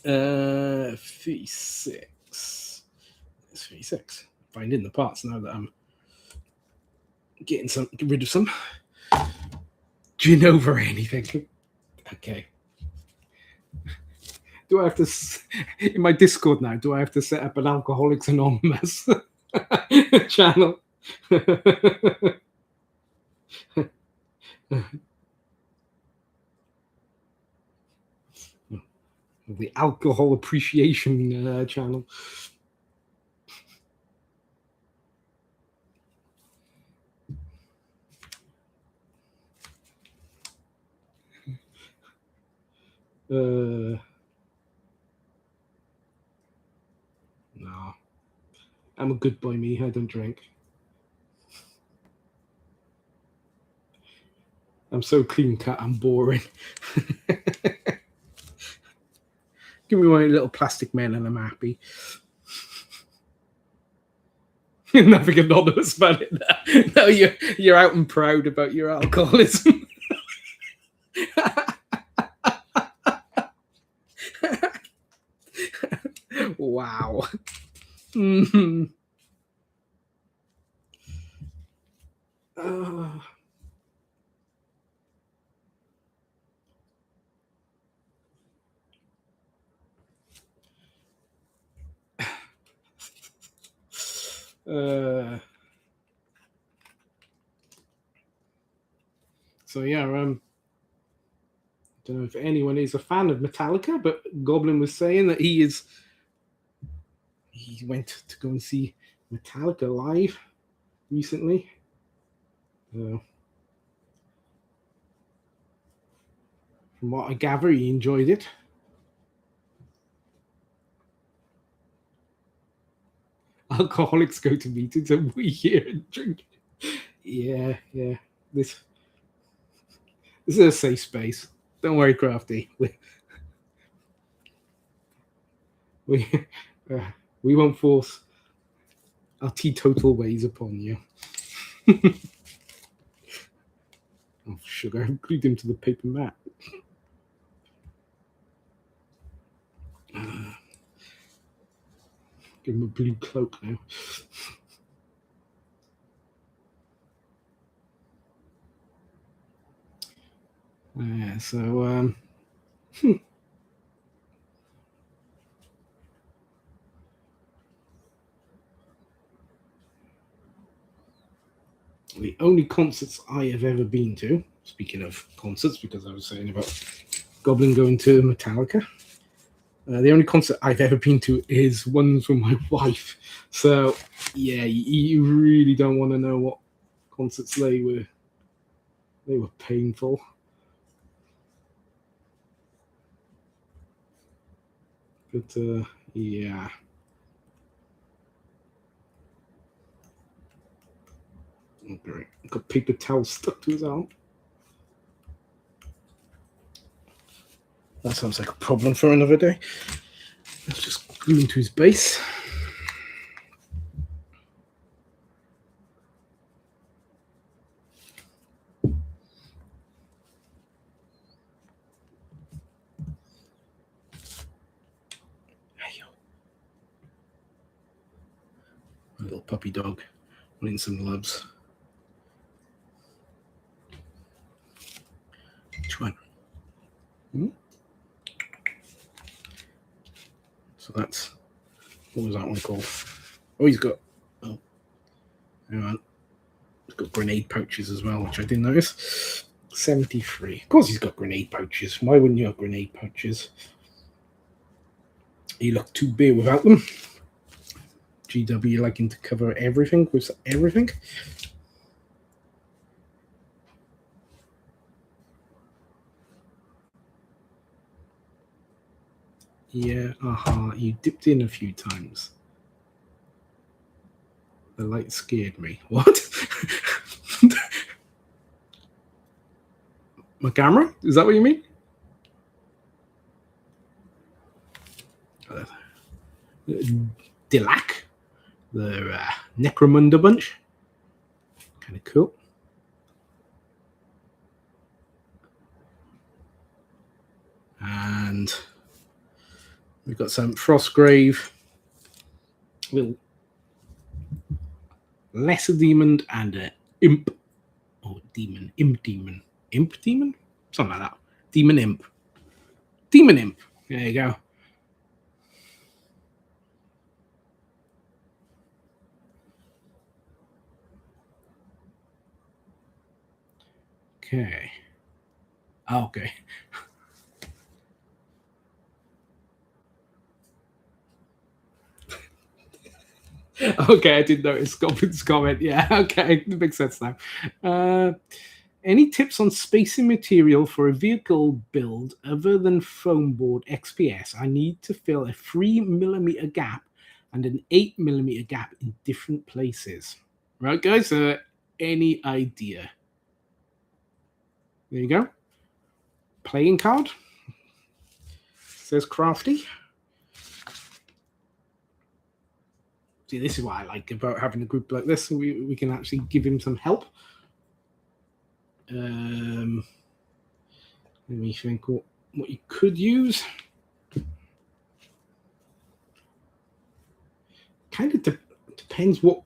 36. It's 36. Finding the parts now that I'm getting rid of some. Gin over anything. Okay. Do I have to, in my Discord now, do I have to set up an Alcoholics Anonymous channel? The alcohol appreciation channel. No, I'm a good boy, me. I don't drink. I'm so clean cut. I'm boring. Give me one little plastic man, and I'm happy. Nothing anonymous about it. No, you're out and proud about your alcoholism. Wow. Mm-hmm. So yeah, don't know if anyone is a fan of Metallica, but Goblin was saying that he went to go and see Metallica live recently. From what I gather, he enjoyed it. Alcoholics go to meetings and we here and drink. Yeah. This is a safe space. Don't worry, Crafty. We won't force our teetotal ways upon you. Oh, sugar. I've glued him to the paper mat. Give him a blue cloak now. So the only concerts I have ever been to, speaking of concerts, because I was saying about Goblin going to Metallica, the only concert I've ever been to is ones with my wife. So yeah, you really don't want to know what concerts they were painful. But yeah. Oh, great. Got paper towels stuck to his arm. That sounds like a problem for another day. Let's just glue into his base. My little puppy dog wanting some loves. Which one? So that's, what was that one called? Oh, he's got, oh, hang on. He's got grenade pouches as well, which I didn't notice. 73. Of course he's got grenade pouches. Why wouldn't you have grenade pouches? You look too bare without them. GW liking to cover everything with everything. Yeah, you dipped in a few times. The light scared me. What? My camera? Is that what you mean? Dilac, the Necromunda bunch. Kind of cool. And we've got some Frostgrave, little Lesser Demon, and an Imp. Oh, Demon. Imp Demon. Imp Demon? Something like that. Demon Imp. Demon Imp. There you go. Okay. Okay. Okay, I didn't notice Goblin's comment. Yeah, okay, it makes sense now. Any tips on spacing material for a vehicle build other than foam board XPS? I need to fill a 3mm gap and an 8mm gap in different places. Right, guys? Any idea? There you go. Playing card. Says Crafty. See, this is what I like about having a group like this. We can actually give him some help. Let me think what you could use. Kind of depends what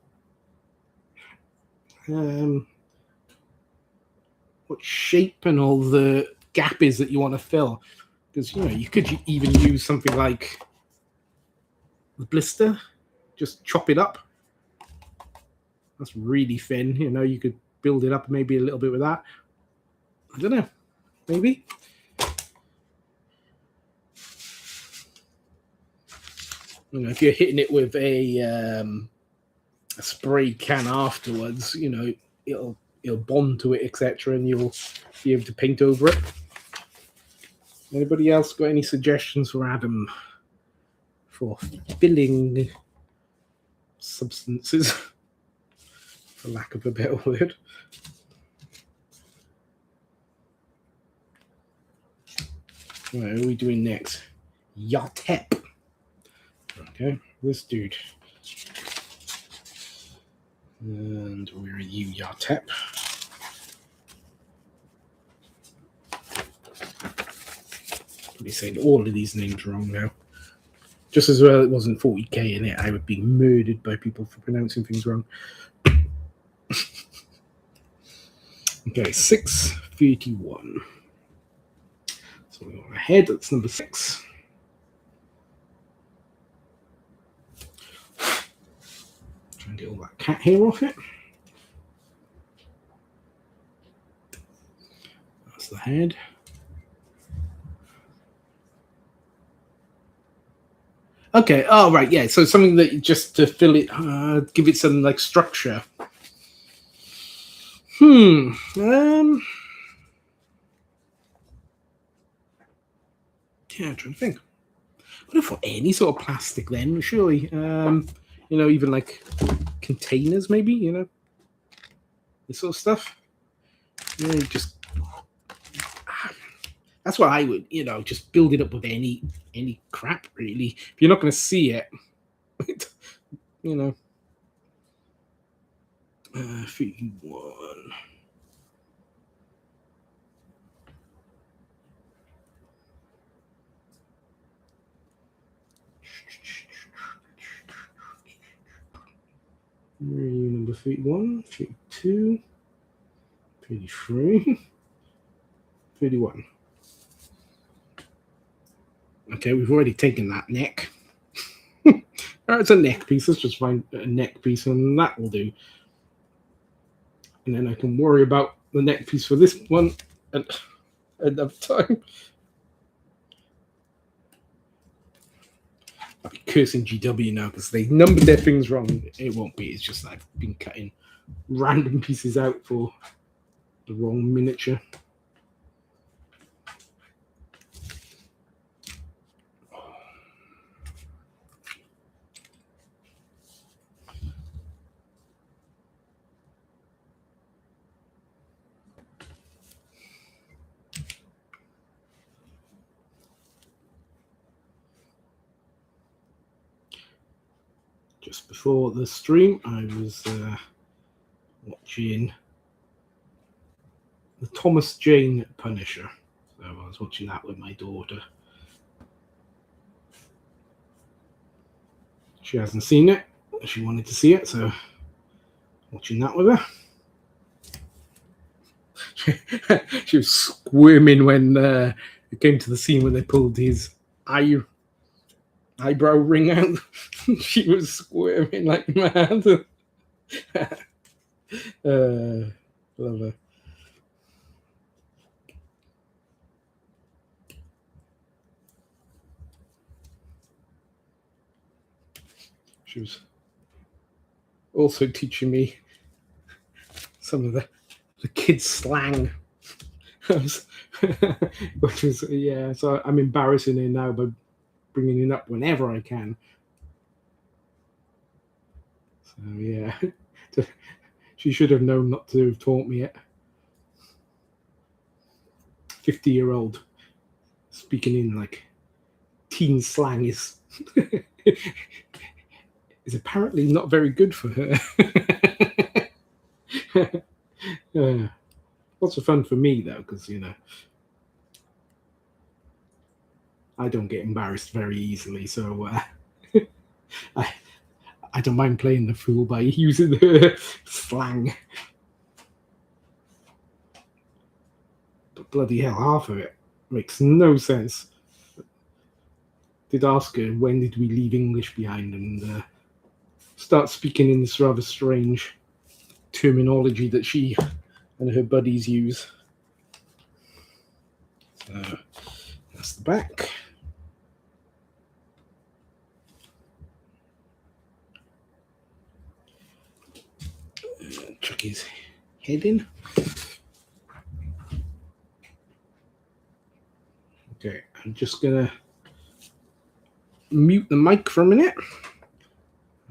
shape and all the gap is that you want to fill. Because, you know, you could even use something like the blister. Just chop it up. That's really thin. You know, you could build it up maybe a little bit with that. I don't know. Maybe. You know, if you're hitting it with a spray can afterwards, you know, it'll bond to it, etc., and you'll be able to paint over it. Anybody else got any suggestions for Adam for filling substances, for lack of a better word? Right, what are we doing next? Yatep. Okay, this dude. And where are you, Yatep? Probably saying all of these names wrong now. Just as well it wasn't 40k in it, I would be murdered by people for pronouncing things wrong. Okay, 631. So we're on ahead, that's number 6. Try and get all that cat hair off it. That's the head. Okay, oh right, yeah, so something that just to fill it, give it some like structure. Yeah, I'm trying to think. What if for any sort of plastic then, surely. You know, even like containers, maybe, you know, this sort of stuff. You know, just That's what I would, just build it up with any crap, really. If you're not going to see it, you know. 51. Number 31, 32, 33, 31. Okay, we've already taken that neck. It's a neck piece. Let's just find a neck piece, and that will do. And then I can worry about the neck piece for this one at another time. I'll be cursing GW now because they numbered their things wrong. It won't be. It's just I've been cutting random pieces out for the wrong miniature. Just before the stream, I was watching the Thomas Jane Punisher. So I was watching that with my daughter. She hasn't seen it. She wanted to see it, so watching that with her. She was squirming when it came to the scene when they pulled his eyebrow ring out. She was squirming like mad. Love her. She was also teaching me some of the kids' slang. Which is, yeah, so I'm embarrassing her now by bringing it up whenever I can. So, yeah. She should have known not to have taught me it. 50-year-old speaking in like teen slang is apparently not very good for her. Lots of fun for me though, because I don't get embarrassed very easily, so I don't mind playing the fool by using the slang. But bloody hell, half of it makes no sense. Did ask her when did we leave English behind, and start speaking in this rather strange terminology that she and her buddies use. So that's the back. Chuck his head in. Okay, I'm just gonna mute the mic for a minute.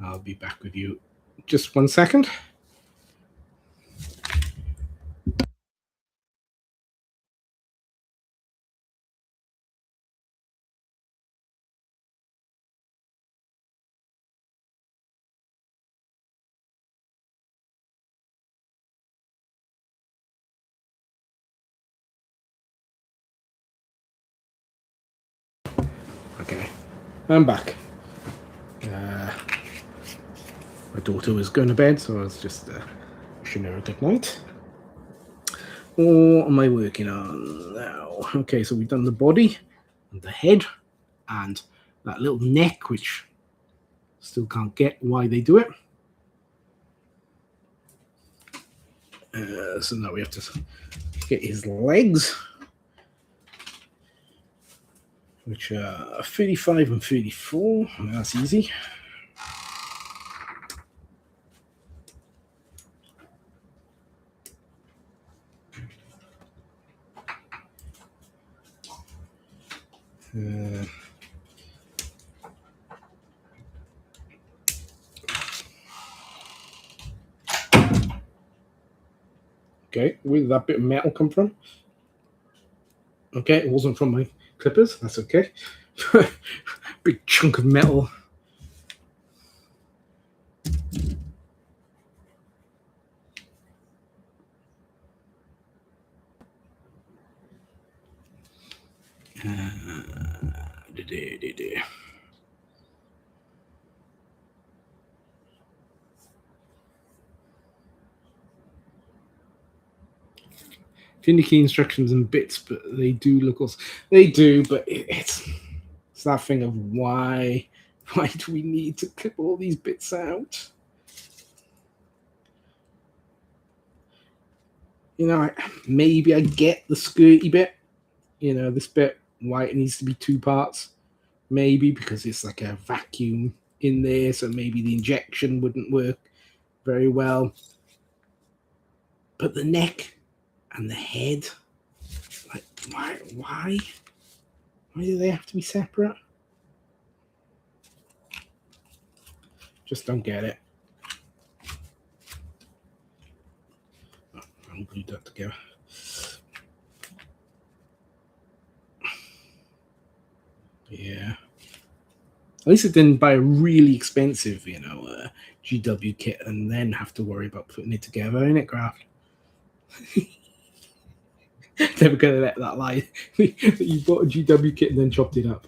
I'll be back with you just 1 second. Okay, I'm back. My daughter was going to bed, so I was just wishing her a good night. What am I working on now? Okay, so we've done the body and the head and that little neck, which still can't get why they do it. So now we have to get his legs, which are 35 and 34. That's easy. Okay, where did that bit of metal come from? Okay, it wasn't from my clippers. That's okay. Big chunk of metal. Finicky instructions and bits, but they do look awesome. They do, but it's that thing of why do we need to clip all these bits out? You know, maybe I get the skirty bit. You know, this bit, why it needs to be two parts. Maybe because it's like a vacuum in there, so maybe the injection wouldn't work very well. But the neck and the head, like, why do they have to be separate? Just don't get it. I'm glued that together. Yeah. At least it didn't buy a really expensive, you know, GW kit and then have to worry about putting it together, innit, Graf? Never gonna let that lie. You bought a GW kit and then chopped it up.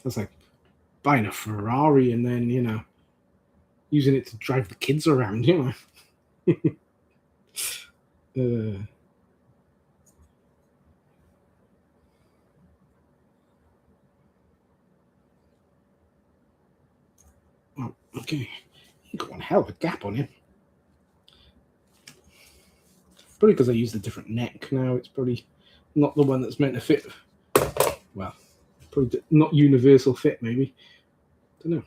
That's like buying a Ferrari and then, you know, using it to drive the kids around, you know. Oh, okay. You got one hell of a gap on him. Probably because I used a different neck now. It's probably not the one that's meant to fit. Well, probably not universal fit, maybe. Don't know.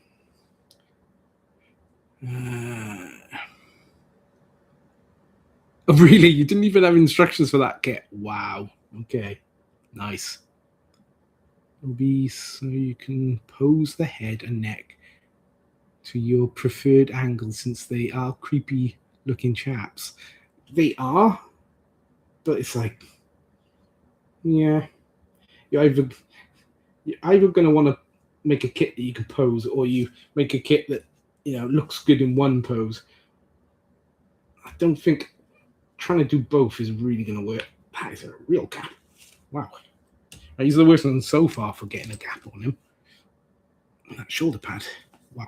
Oh, really? You didn't even have instructions for that kit? Wow. Okay. Nice. It'll be so you can pose the head and neck to your preferred angle since they are creepy looking chaps. They are, but it's like, yeah, you're either going to want to make a kit that you can pose, or you make a kit that, you know, looks good in one pose. I don't think trying to do both is really going to work. That is a real gap. Wow. He's the worst one so far for getting a gap on him. That shoulder pad. Wow.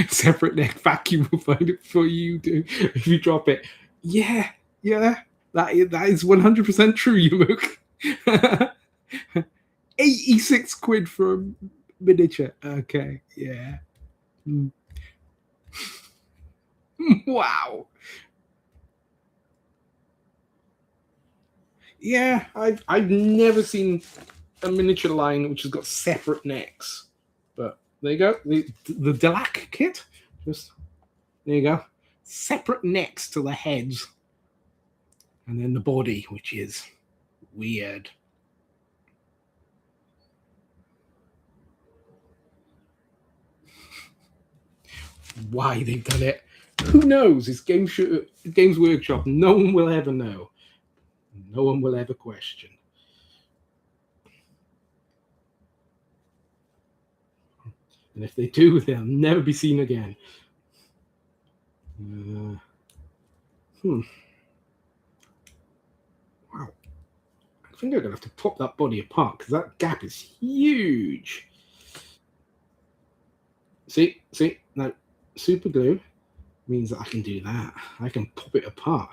Separate neck vacuum will find it for you, dude. If you drop it. Yeah. That is 100% true, you mook. 86 quid for a miniature. Okay, yeah. Wow. Yeah, I've never seen a miniature line which has got separate necks. But there you go. The Delac kit. Just there you go. Separate necks to the heads. And then the body, which is weird. Why they've done it, who knows? It's Games Workshop. No one will ever know. No one will ever question. And if they do, they'll never be seen again. Wow. I think I'm going to have to pop that body apart because that gap is huge. See? Now, super glue means that I can do that. I can pop it apart.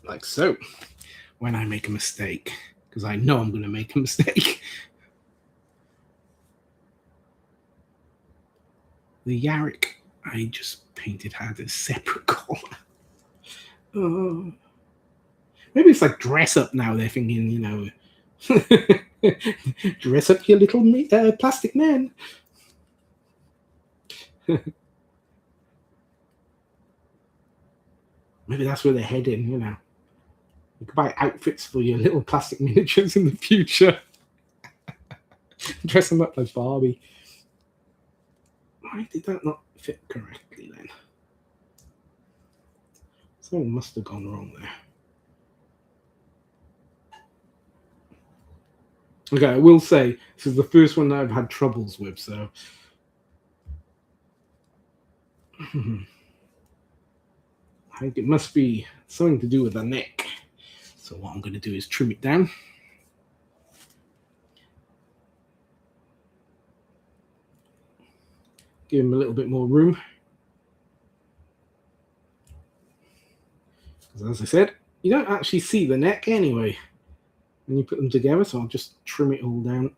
Like so. When I make a mistake. Because I know I'm going to make a mistake. The Yarrick I just painted had a separate collar. Maybe it's like dress up now. They're thinking, you know, dress up your little plastic man. Maybe that's where they're heading, you know. You could buy outfits for your little plastic miniatures in the future. Dress them up like Barbie. Why did that not fit correctly then? Something must have gone wrong there. Okay, I will say this is the first one that I've had troubles with, so I think it must be something to do with the neck. So what I'm going to do is trim it down. Give him a little bit more room. Because as I said, you don't actually see the neck anyway when you put them together, so I'll just trim it all down.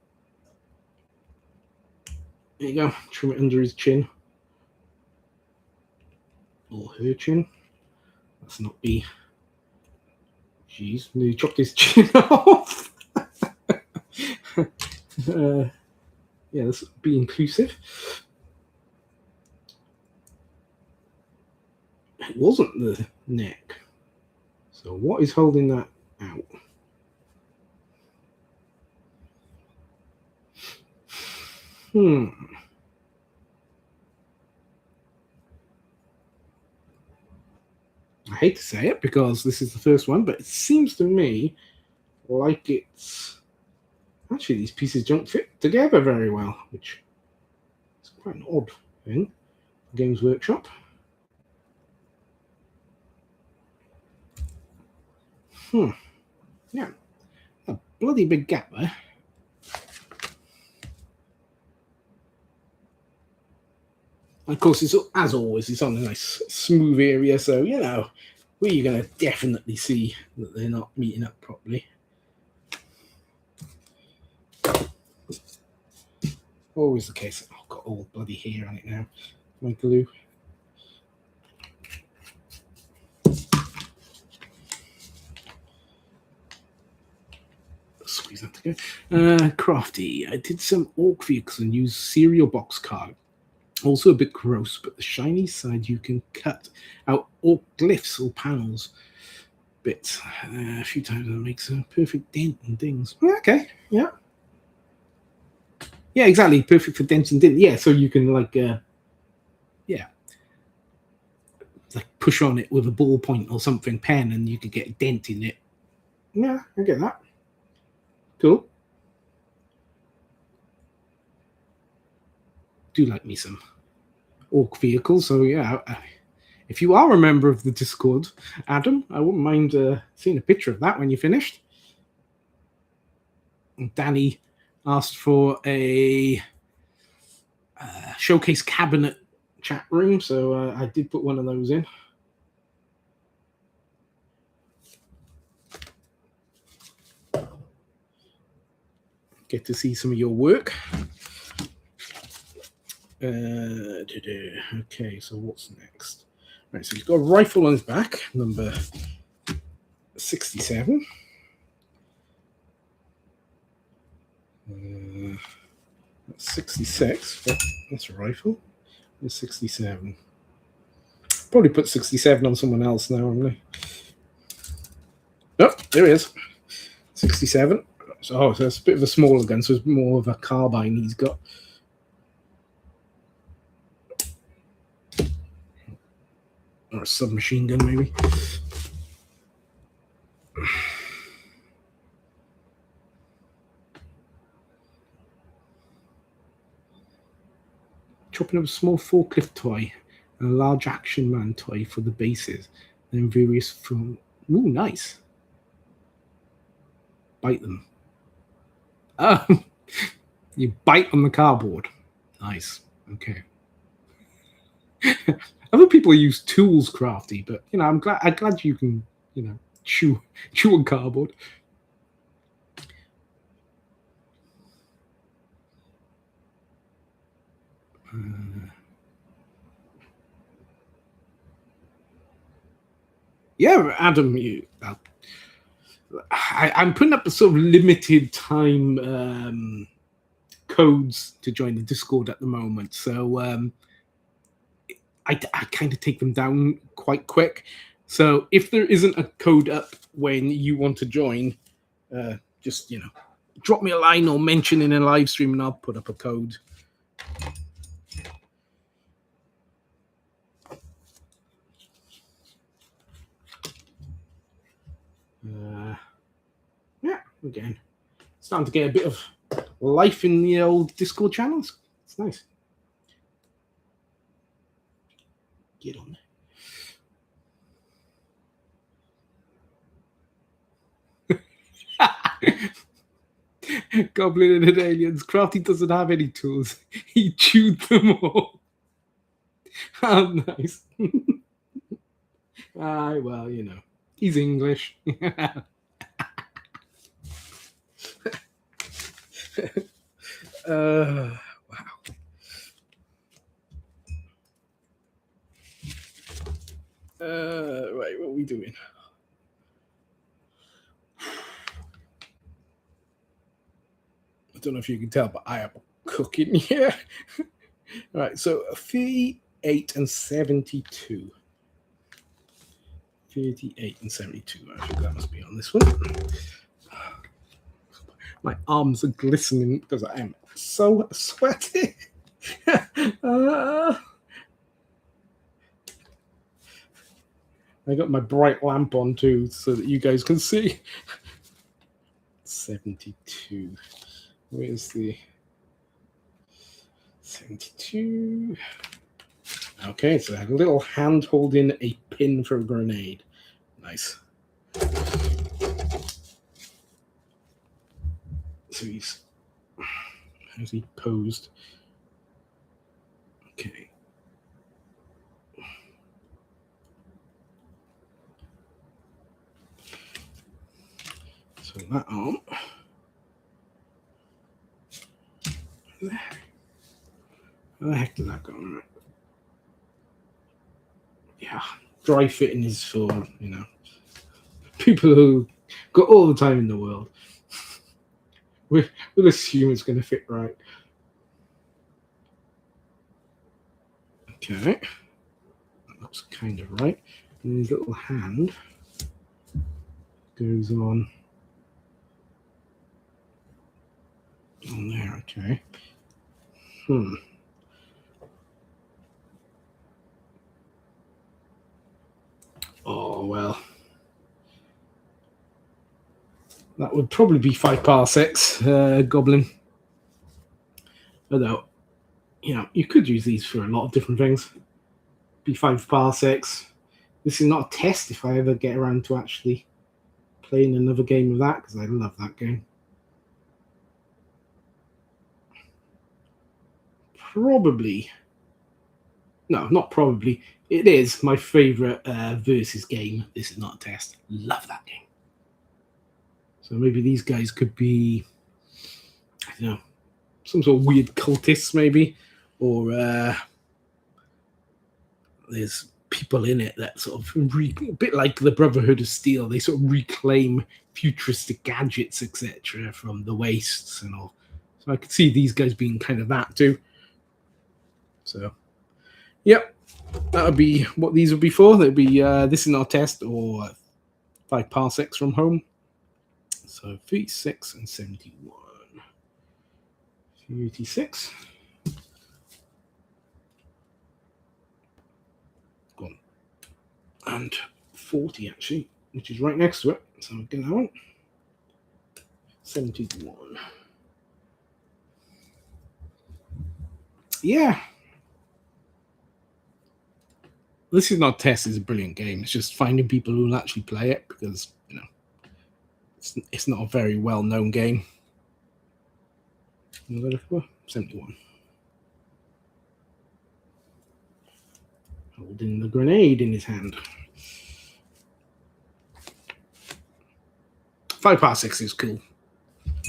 There you go, trim it under his chin. Or her chin. Let's not be... Jeez, nearly chopped his chin off. Yeah, let's be inclusive. It wasn't the neck. So what is holding that out? I hate to say it because this is the first one, but it seems to me like it's... Actually, these pieces don't fit together very well, which is quite an odd thing. Games Workshop. Yeah, a bloody big gap there. Of course, it's, as always, it's on a nice smooth area, so you know where you're going to definitely see that they're not meeting up properly. Always the case. I've got all bloody hair on it now. My glue. Squeeze that together. Crafty. I did some orc vehicles and used cereal box card. Also a bit gross, but the shiny side you can cut out orc glyphs or panels bits a few times and it makes a perfect dent and things. Okay, yeah. Yeah, exactly. Perfect for dents and dents. Yeah, so you can like like push on it with a ballpoint or something, pen, and you could get a dent in it. Yeah, I get that. Cool. Do like me some orc vehicles, so yeah. If you are a member of the Discord, Adam, I wouldn't mind seeing a picture of that when you're finished. And Danny asked for a showcase cabinet chat room, so I did put one of those in. Get to see some of your work. Okay, so what's next? Right, so he's got a rifle on his back, number 67. That's 66. That's a rifle. That's 67. Probably put 67 on someone else now, haven't I? Oh, there he is. 67. So it's a bit of a smaller gun, so it's more of a carbine he's got. Or a submachine gun, maybe. Chopping up a small forklift toy and a large action man toy for the bases, and various from. Ooh, nice. Bite them. Oh, you bite on the cardboard. Nice. Okay. Other people use tools, Crafty, but you know, I'm glad you can, you know, chew on cardboard. Yeah, Adam, I'm putting up a sort of limited time codes to join the Discord at the moment, so I kind of take them down quite quick. So if there isn't a code up when you want to join, just drop me a line or mention in a live stream, and I'll put up a code. Yeah, again, starting to get a bit of life in the old Discord channels. It's nice. Get on there. Goblin and aliens. Crafty doesn't have any tools. He chewed them all. How nice. Well, he's English. Wow. Right, what are we doing? I don't know if you can tell, but I am cooking here. All right, so 38 and 72. 38 and 72. I think that must be on this one. My arms are glistening because I am so sweaty. I got my bright lamp on too so that you guys can see. 72. Where's the 72? Okay, so a little hand holding a pin for a grenade. Nice. So how's he posed? Okay. So that arm. Where the heck did that go? Right. Yeah, dry fitting is for people who got all the time in the world. We'll assume it's going to fit right. Okay, that looks kind of right. And his little hand goes on there. Okay. Oh well. That would probably be 5 parsecs, Goblin. Although, you could use these for a lot of different things. Be 5 parsecs. This is not a test if I ever get around to actually playing another game of that, because I love that game. Probably. No, not probably. It is my favorite versus game. This is not a test. Love that game. So maybe these guys could be, I don't know, some sort of weird cultists, maybe, or there's people in it that sort of a bit like the Brotherhood of Steel. They sort of reclaim futuristic gadgets, etc., from the wastes and all. So I could see these guys being kind of that too. So, yep, that would be what these would be for. They'd be this is not a test or 5 parsecs from home. So 36 and 71. 86. Gone. And 40 actually, which is right next to it. So I'll get that one. 71. Yeah. This is not test, it's a brilliant game. It's just finding people who will actually play it because, it's not a very well-known game. 71. Holding the grenade in his hand. 5 parsecs is cool.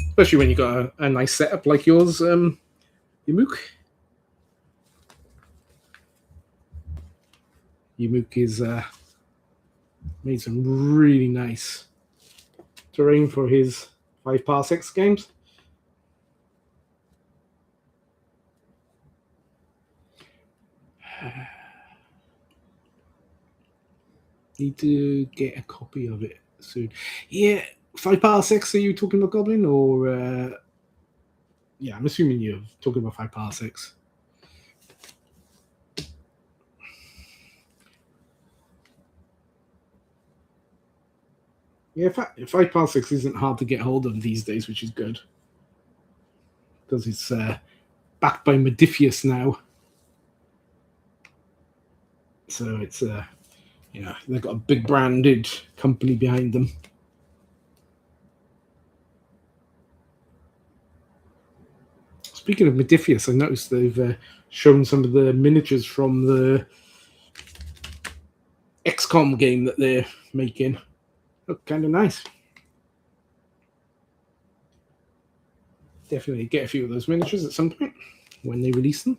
Especially when you got a nice setup like yours, Yamuk. Yamuk is made some really nice terrain for his 5 parsecs games. Need to get a copy of it soon. Yeah, 5 parsecs. Are you talking about Goblin or? Yeah, I'm assuming you're talking about 5 parsecs. Yeah, 5 parsecs isn't hard to get hold of these days, which is good because it's backed by Modifius now. So it's yeah, they've got a big branded company behind them. Speaking of Modifius, I noticed they've shown some of the miniatures from the XCOM game that they're making. Look kind of nice. Definitely get a few of those miniatures at some point when they release them.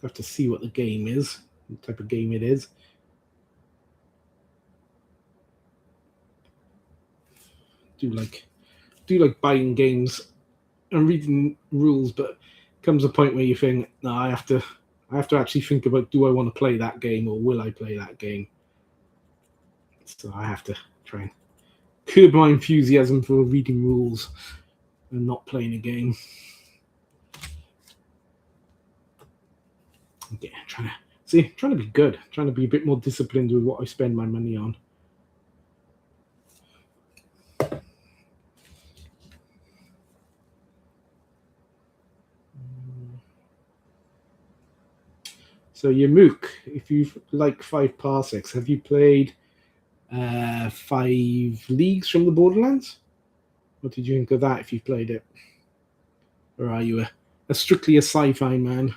Have to see what the game is, what type of game it is. Do like buying games and reading rules, but comes a point where you think, no, I have to actually think about, do I want to play that game or will I play that game? So I have to try and curb my enthusiasm for reading rules and not playing a game. Yeah, trying to be good, trying to be a bit more disciplined with what I spend my money on. So Yamuk, if you like 5 parsecs, have you played 5 Leagues from the Borderlands? What did you think of that if you played it? Or are you a strictly a sci-fi man?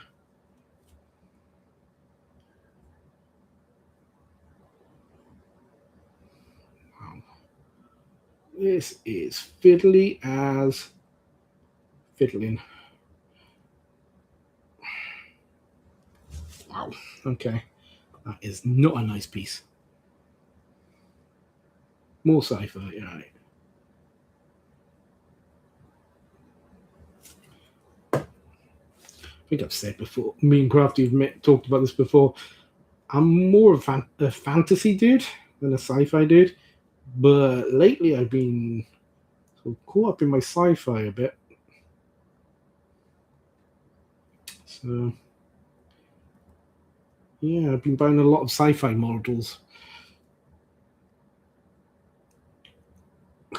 Wow. This is fiddly as fiddling. Wow. Okay. That is not a nice piece. More sci-fi, right. I think I've said before, me and Crafty have talked about this before. I'm more of a fantasy dude than a sci-fi dude, but lately I've been sort of caught up in my sci-fi a bit. So yeah, I've been buying a lot of sci-fi models.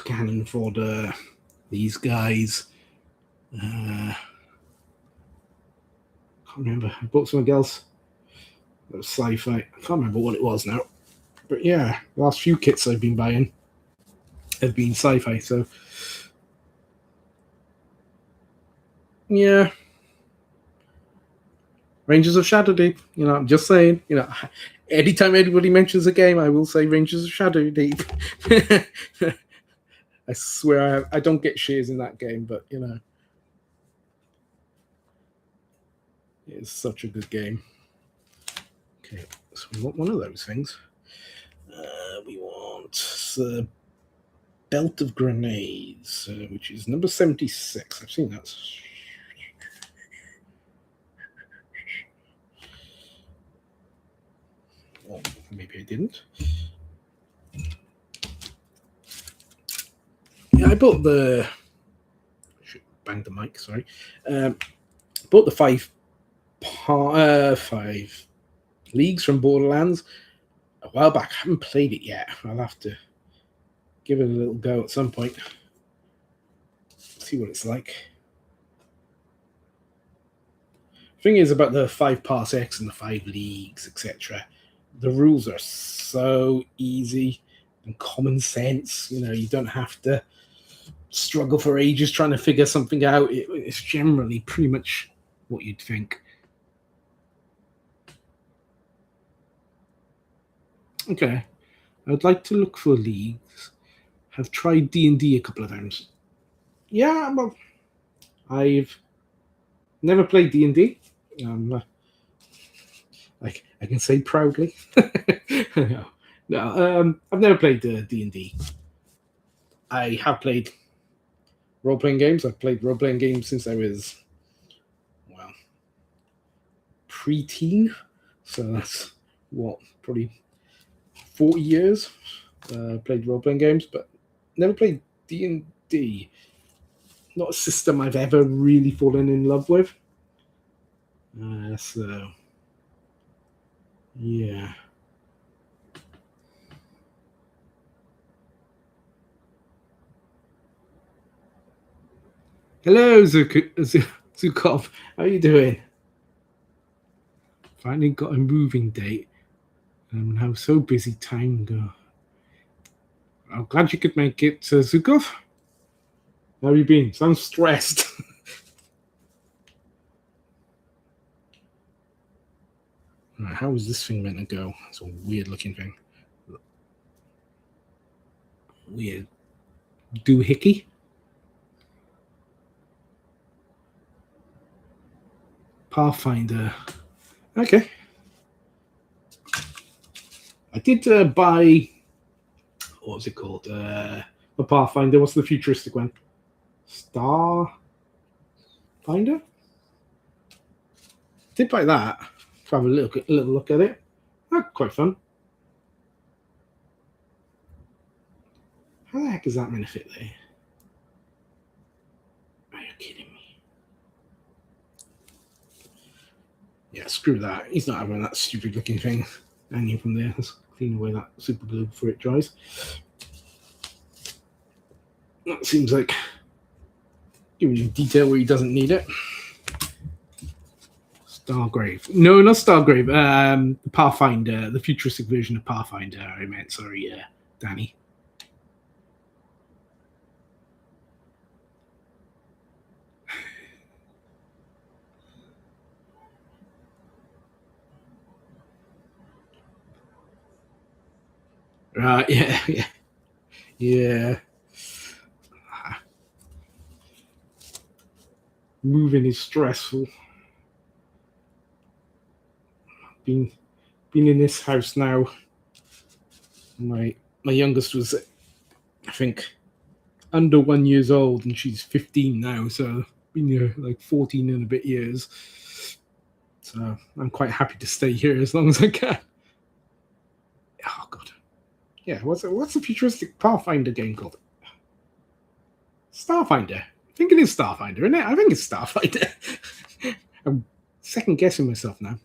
Cannon Fodder, these guys. I can't remember. I bought something else. That was sci-fi. I can't remember what it was now. But yeah, the last few kits I've been buying have been sci-fi. So yeah, Rangers of Shadow Deep. You know, I'm just saying. You know, anytime anybody mentions a game, I will say Rangers of Shadow Deep. I swear I don't get shares in that game, but you know, it's such a good game. Okay, so we want one of those things. We want the Belt of Grenades, which is number 76. I've seen that. Well, maybe I didn't. Yeah, I bought the. I should bang the mic. Sorry. Bought the 5 Leagues from Borderlands a while back. I haven't played it yet. I'll have to give it a little go at some point. See what it's like. Thing is about the 5 parsecs and the 5 leagues, etc. The rules are so easy and common sense. You know, you don't have to struggle for ages trying to figure something out. It's generally pretty much what you'd think. Okay, I'd like to look for leagues. Have tried D&D a couple of times. Yeah, well, I've never played D&D. I can say proudly. No, I've never played D&D. I have played role-playing games. I've played role-playing games since I was, well, preteen, so that's probably 40 years. Played role-playing games, but never played D&D. Not a system I've ever really fallen in love with. So yeah. Hello, Zukov. How are you doing? Finally got a moving date. I'm now so busy. Time go. I'm glad you could make it, Zukov. How have you been? Sounds stressed. Right, how is this thing meant to go? It's a weird looking thing. Weird. Doohickey? Pathfinder. Okay. I did buy. What was it called? A Pathfinder. What's the futuristic one? Starfinder? Did buy that. Have a little look at it. Quite fun. How the heck is that meant to fit there? Are you kidding me? Yeah, screw that. He's not having that stupid looking thing hanging from there. Let's clean away that super glue before it dries. That seems like giving him detail where he doesn't need it. Stargrave. No, not Stargrave. Pathfinder, the futuristic version of Pathfinder. I meant, sorry, Danny. Right, yeah. Moving is stressful. Being in this house now. My youngest was, I think, under 1 year old, and she's 15 now. So been here like 14 and a bit years. So I'm quite happy to stay here as long as I can. Oh god, yeah. What's the futuristic Pathfinder game called? Starfinder. I think it is Starfinder, isn't it? I think it's Starfinder. I'm second guessing myself now.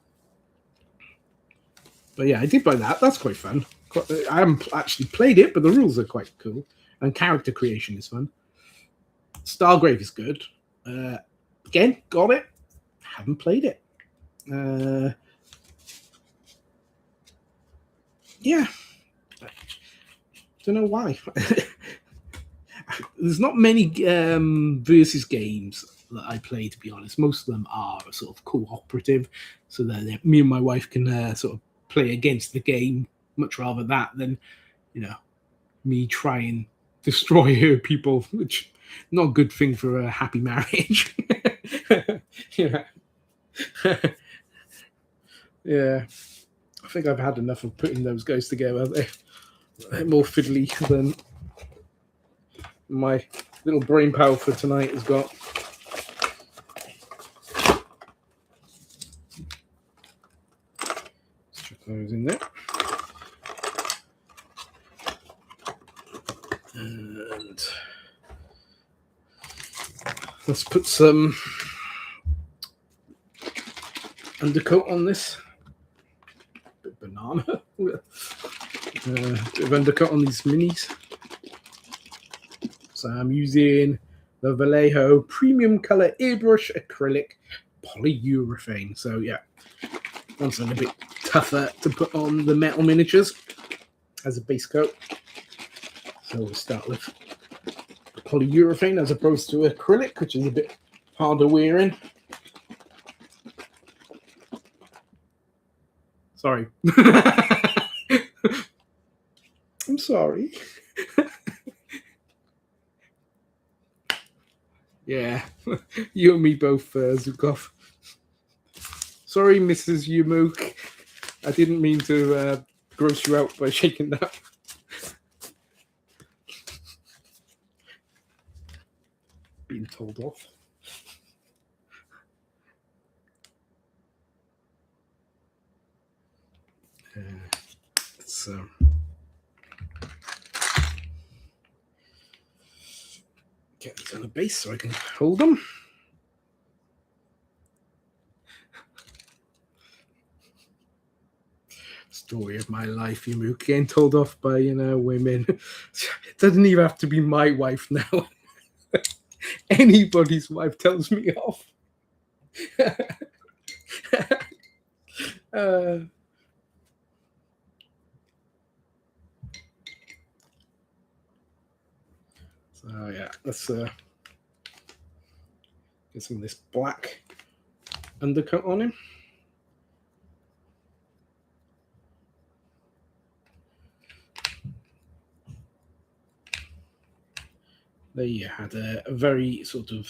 But yeah, I did buy that. That's quite fun. I haven't actually played it, but the rules are quite cool. And character creation is fun. Stargrave is good. Again, got it. Haven't played it. Yeah. Don't know why. There's not many versus games that I play, to be honest. Most of them are sort of cooperative, so that me and my wife can sort of play against the game. Much rather that than, me try and destroy her people, which not a good thing for a happy marriage. Yeah. Yeah. I think I've had enough of putting those guys together. They're more fiddly than my little brain power for tonight has got. Let's chuck those in there. And let's put some undercoat on this. Bit of banana. Bit of undercoat on these minis. So I'm using the Vallejo Premium Color Airbrush Acrylic Polyurethane. So yeah, that's a bit tougher to put on the metal miniatures as a base coat. So we'll start with polyurethane as opposed to acrylic, which is a bit harder wearing. Sorry. I'm sorry. Yeah, you and me both, Zukov. Sorry, Mrs. Yumuk. I didn't mean to gross you out by shaking that. Being told off. So get these on a base so I can hold them. Story of my life, you know, getting told off by, you know, women. It doesn't even have to be my wife now. Anybody's wife tells me off. So yeah, let's get some of this black undercoat on him. They had a very sort of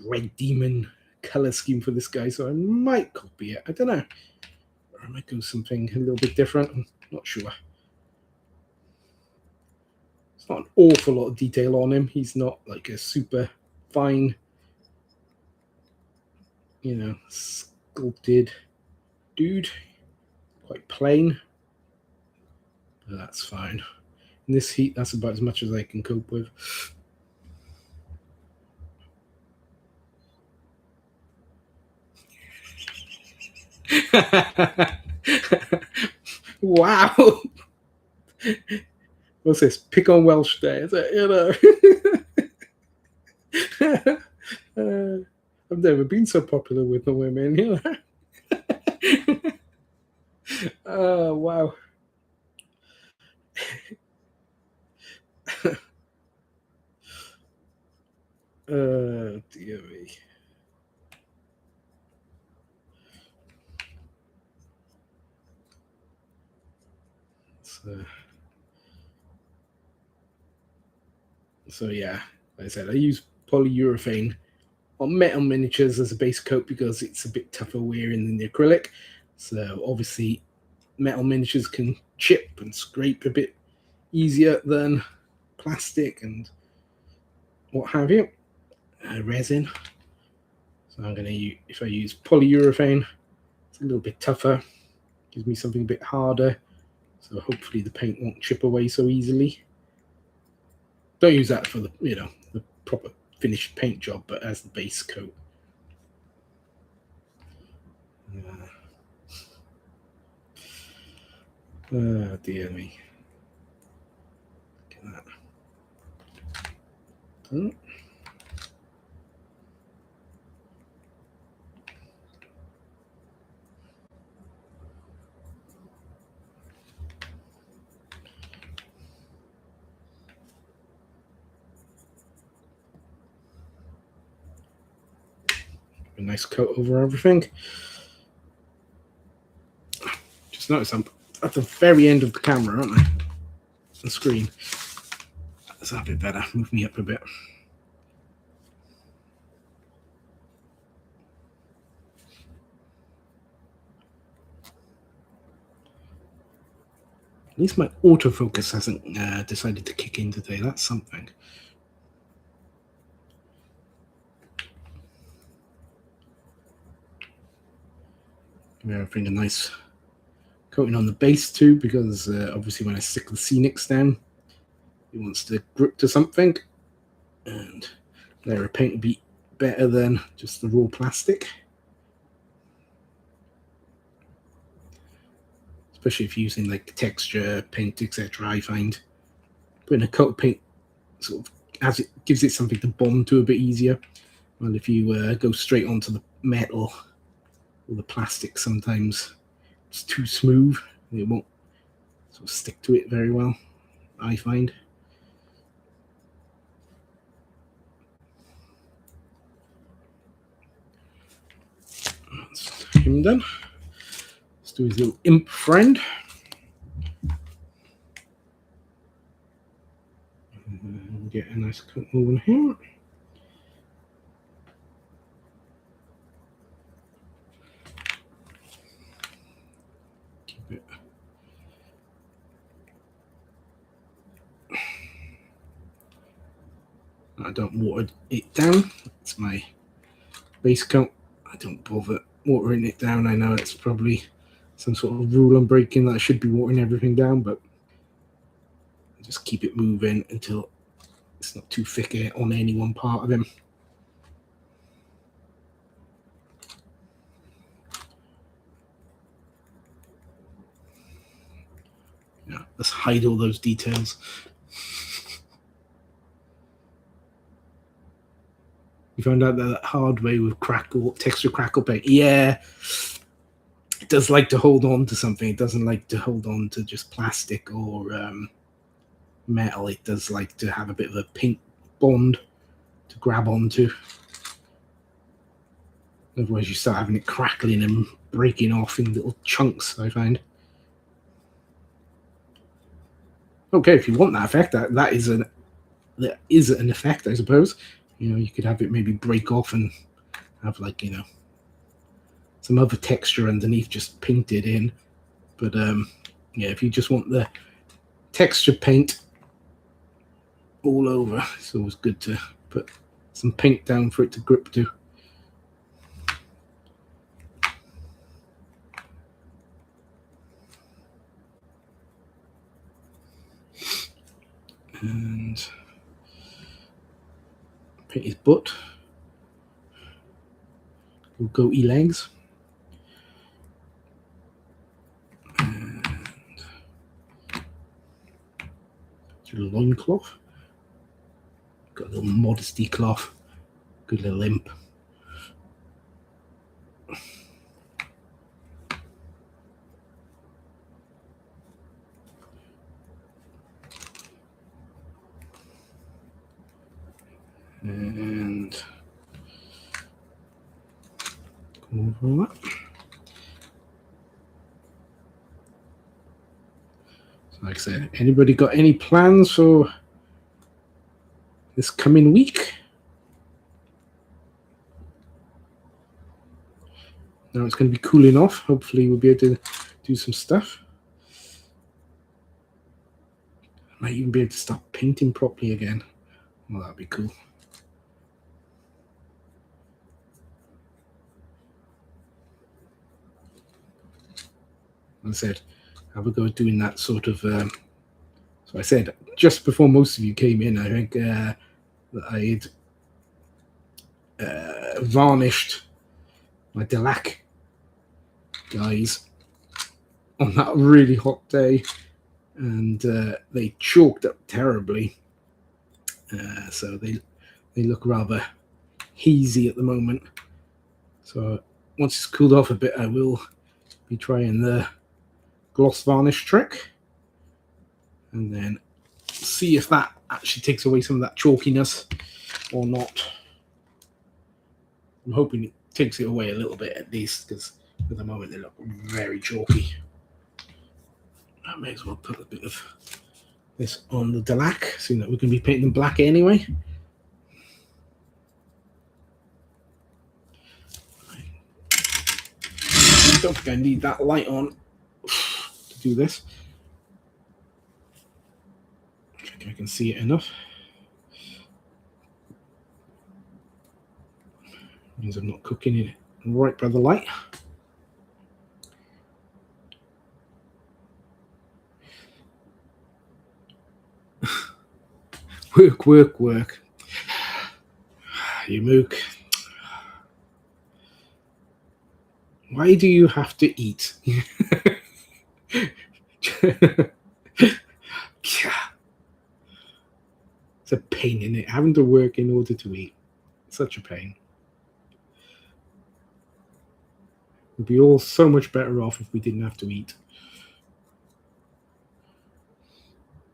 red demon color scheme for this guy, so I might copy it. I don't know. Or I might go something a little bit different. I'm not sure. It's not an awful lot of detail on him. He's not like a super fine, you know, sculpted dude. Quite plain. But that's fine. In this heat, that's about as much as I can cope with. Wow. What's this? Pick on Welsh Day. Is it, you know? I've never been so popular with the women, you know. Oh, wow. Dear me. So yeah, like I said, I use polyurethane on metal miniatures as a base coat because it's a bit tougher wearing than the acrylic. So obviously metal miniatures can chip and scrape a bit easier than plastic and what have you. Resin. So I'm going to use, if I use polyurethane, it's a little bit tougher, gives me something a bit harder, so hopefully the paint won't chip away so easily. Don't use that for the, you know, the proper finished paint job, but as the base coat. Dear me. Look at that. A nice coat over everything. Just notice I'm at the very end of the camera, aren't I? The screen. That's a bit better. Move me up a bit. At least my autofocus hasn't decided to kick in today. That's something. Give everything a nice coating on the base too, because obviously when I stick the scenics down, it wants to grip to something, and layer of paint would be better than just the raw plastic. Especially if you're using like texture paint, etc. I find putting a coat of paint sort of as it gives it something to bond to a bit easier. Well, if you go straight onto the metal or the plastic, sometimes it's too smooth and it won't sort of stick to it very well, I find. That's him done. Let's do his little imp friend. Get a nice coat moving here. Keep it. I don't water it down. It's my base coat. I don't bother watering it down. I know it's probably some sort of rule I'm breaking that I should be watering everything down, but just keep it moving until it's not too thick on any one part of him. Yeah, let's hide all those details. You found out that hard way with texture crackle paint. Yeah, it does like to hold on to something. It doesn't like to hold on to just plastic or metal. It does like to have a bit of a pink bond to grab onto. Otherwise, you start having it crackling and breaking off in little chunks, I find. Okay, if you want that effect, that is an effect, I suppose. You know, you could have it maybe break off and have, like, you know, some other texture underneath just painted in. But yeah, if you just want the texture paint all over, it's always good to put some paint down for it to grip to. And paint his butt. We'll goatee legs. And a loincloth. Got a little modesty cloth. Good little imp. And go over that. So like I said, anybody got any plans for this coming week? Now it's going to be cooling off. Hopefully we'll be able to do some stuff. I might even be able to start painting properly again. Well, that'd be cool. As I said, have a go at doing that sort of. So I said just before most of you came in, I think that I had varnished my Delac guys on that really hot day, and they chalked up terribly. So they look rather hazy at the moment. So once it's cooled off a bit, I will be trying the gloss varnish trick, and then see if that actually takes away some of that chalkiness or not. I'm hoping it takes it away a little bit at least, because at the moment they look very chalky. I may as well put a bit of this on the Delac, seeing that we're going to be painting them black anyway. I don't think I need that light on to do this. I think I can see it enough. Means I'm not cooking it right by the light. Work, work, work. You mook. Why do you have to eat? It's a pain in it, having to work in order to eat. Such a pain. We'd be all so much better off if we didn't have to eat.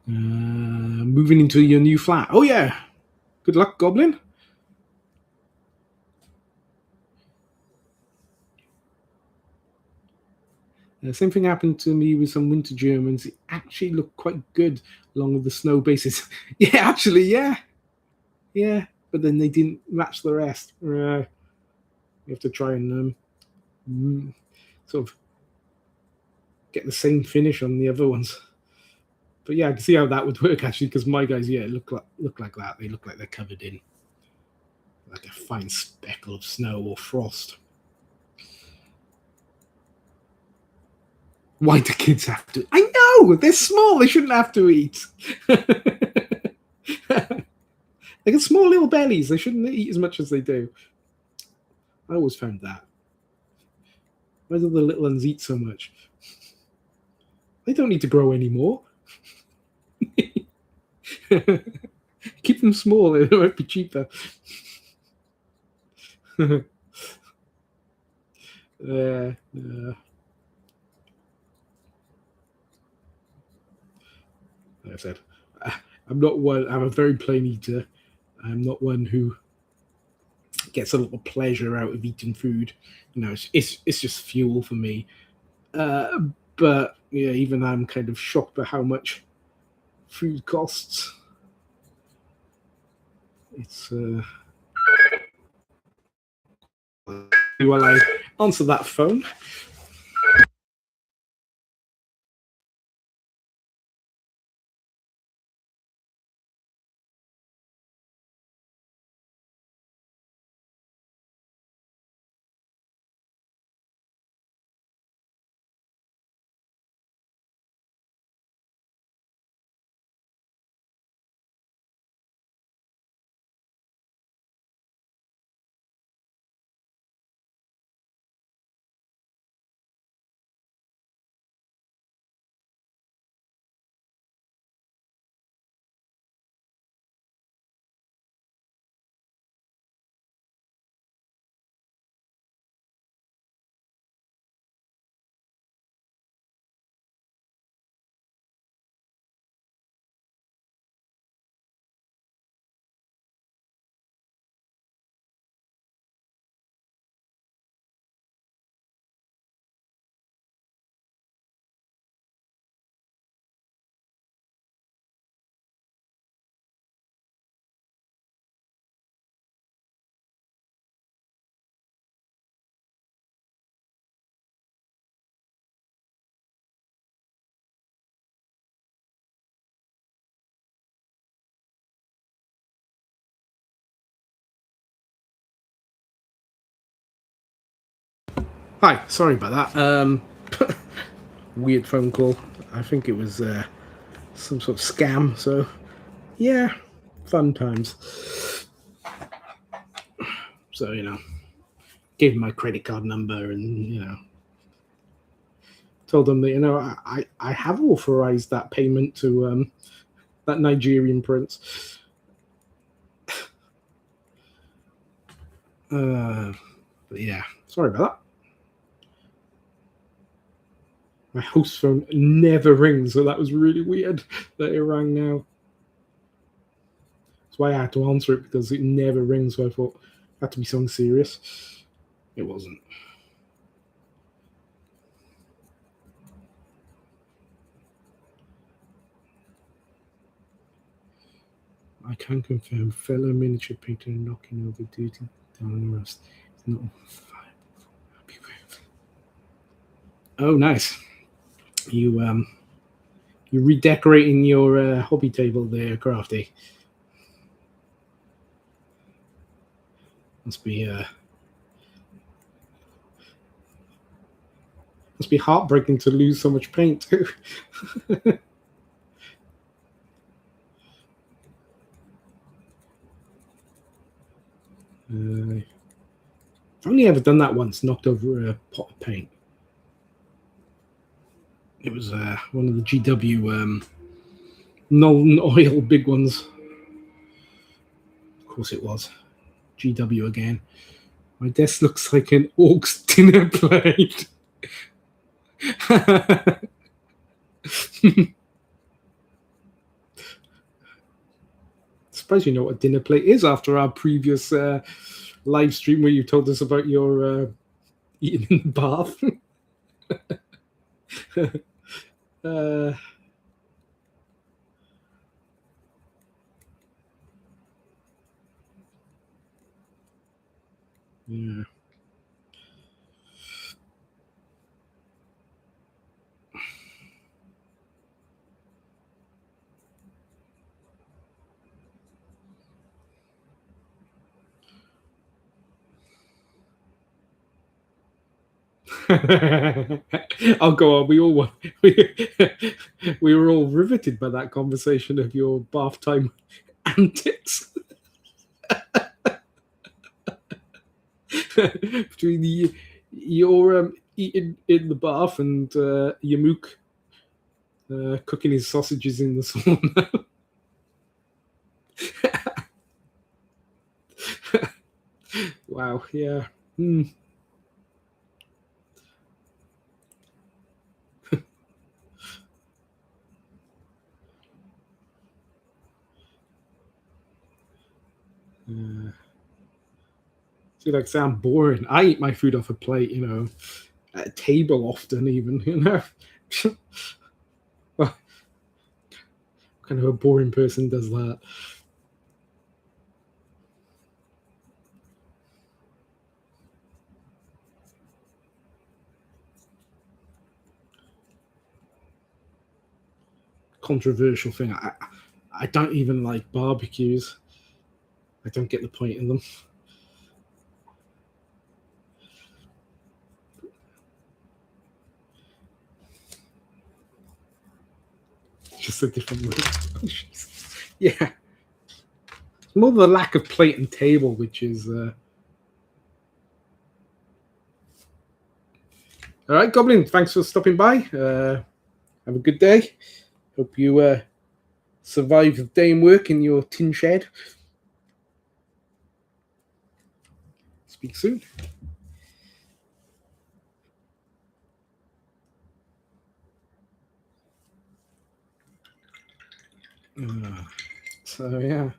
Moving into your new flat. Oh yeah. Good luck, Goblin. Same thing happened to me with some winter Germans. It actually looked quite good along with the snow bases. Yeah, actually, yeah. Yeah, but then they didn't match the rest. You have to try and sort of get the same finish on the other ones. But yeah, I can see how that would work actually, because my guys, yeah, look like that. They look like they're covered in like a fine speckle of snow or frost. Why do kids have to? I know they're small. They shouldn't have to eat. They got small little bellies. They shouldn't eat as much as they do. I always found that. Why do the little ones eat so much? They don't need to grow anymore. Keep them small. It might be cheaper. Like I said, I'm not one. I'm a very plain eater. I'm not one who gets a lot of pleasure out of eating food. You know, it's just fuel for me. Uh, but yeah, even I'm kind of shocked at how much food costs. It's while I answer that phone. Hi, sorry about that. Weird phone call. I think it was some sort of scam. So yeah, fun times. So gave him my credit card number, and told them that I have authorized that payment to that Nigerian prince. But yeah, sorry about that. My host phone never rings, so that was really weird that it rang now. That's why I had to answer it, because it never rings. So I thought it had to be something serious. It wasn't. I can confirm, fellow miniature painter knocking over duty down the rust. It's not Oh, nice. You redecorating your hobby table there, Crafty. Must be heartbreaking to lose so much paint too. I've only ever done that once, knocked over a pot of paint. It was one of the GW Nolan oil big ones. Of course it was. GW again. My desk looks like an orc's dinner plate. Suppose you know what a dinner plate is after our previous live stream where you told us about your eating in the bath. uh, yeah. I'll go on. We were all riveted by that conversation of your bath time antics. Between your eating in the bath and Yamook cooking his sausages in the sauna. Wow, yeah. Mm. See, like, sound boring. I eat my food off a plate, at a table often, even. Well, kind of a boring person does that. Controversial thing. I don't even like barbecues. I don't get the point in them. Just a different way. Yeah. It's more the lack of plate and table, which is. All right, Goblin. Thanks for stopping by. Have a good day. Hope you survive the day in work in your tin shed. Speak soon. So yeah.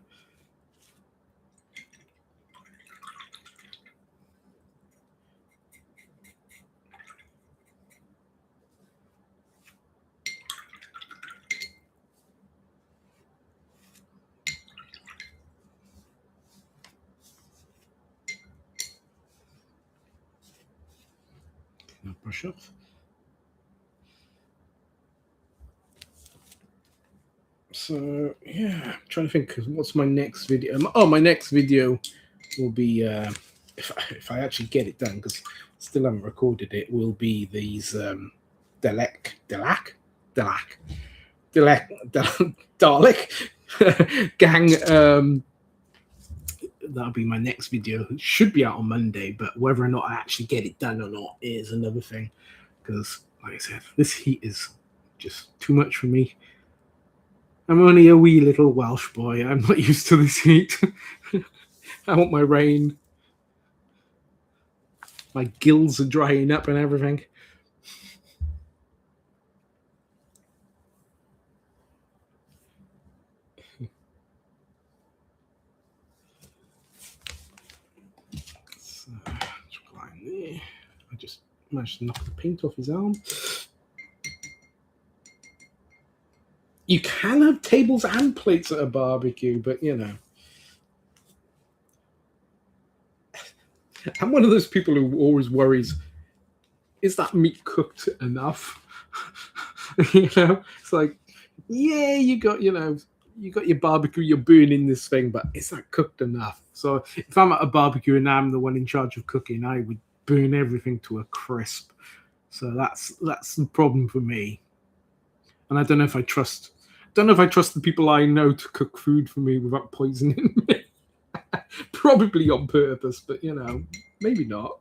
Brush off. So yeah, I'm trying to think. What's my next video? Oh, my next video will be if I actually get it done, because still haven't recorded it. Will be these Dalek gang. That'll be my next video. It should be out on Monday, but whether or not I actually get it done or not is another thing. Because, like I said, this heat is just too much for me. I'm only a wee little Welsh boy. I'm not used to this heat. I want my rain. My gills are drying up and everything. So, I just managed to knock the paint off his arm. You can have tables and plates at a barbecue, but I'm one of those people who always worries, is that meat cooked enough? It's like, yeah, you got your barbecue, you're burning this thing, but is that cooked enough? So if I'm at a barbecue and I'm the one in charge of cooking, I would burn everything to a crisp. So that's the problem for me. And I don't know if I trust the people I know to cook food for me without poisoning me. Probably on purpose, but maybe not.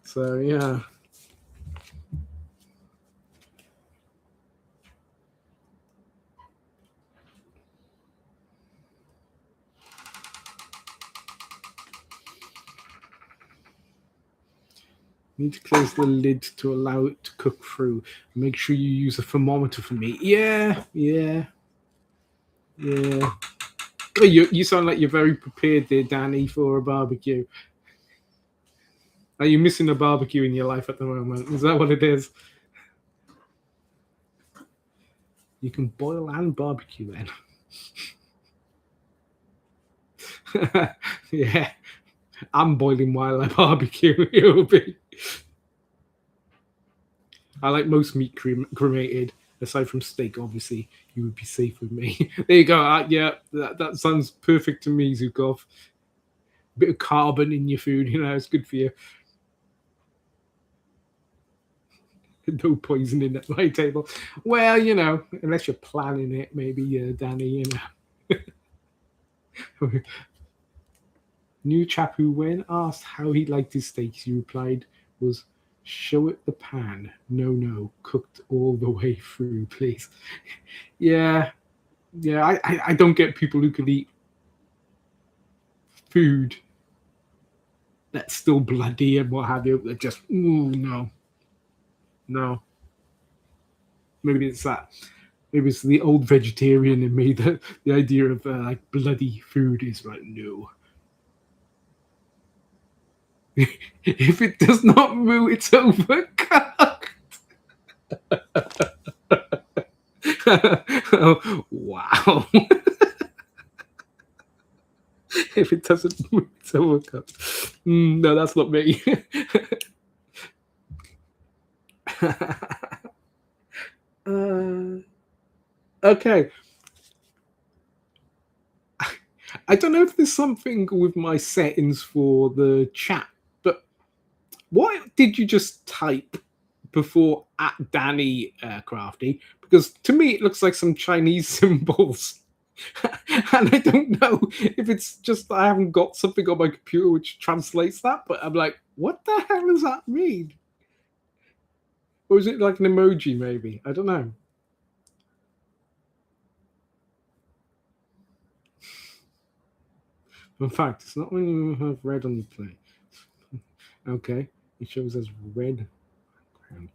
So yeah. Need to close the lid to allow it to cook through. Make sure you use a thermometer for meat. Yeah. You sound like you're very prepared there, Danny, for a barbecue. Are you missing a barbecue in your life at the moment? Is that what it is? You can boil and barbecue then. Yeah. I'm boiling while I barbecue. It will be. I like most meat cremated. Aside from steak, obviously, you would be safe with me. There you go. Yeah, that sounds perfect to me, Zukov. Bit of carbon in your food, it's good for you. No poisoning at my table. Well, unless you're planning it, maybe, Danny, New chap who, when asked how he liked his steaks, he replied was, "Show it the pan. No, no, cooked all the way through, please." Yeah, yeah. I don't get people who can eat food that's still bloody and what have you. They're just, ooh, no, no. Maybe it's that. Maybe it's the old vegetarian in me that the idea of like bloody food is like no. If it does not move, it's overcooked. Oh, wow. If it doesn't move, it's overcooked. No, that's not me. Okay. I don't know if there's something with my settings for the chat, but what did you just type before at Danny Crafty? Because to me, it looks like some Chinese symbols. And I don't know if it's just I haven't got something on my computer which translates that, but I'm like, what the hell does that mean? Or is it like an emoji, maybe? I don't know. In fact, it's not when you have red on your plate. Okay, it shows as red background.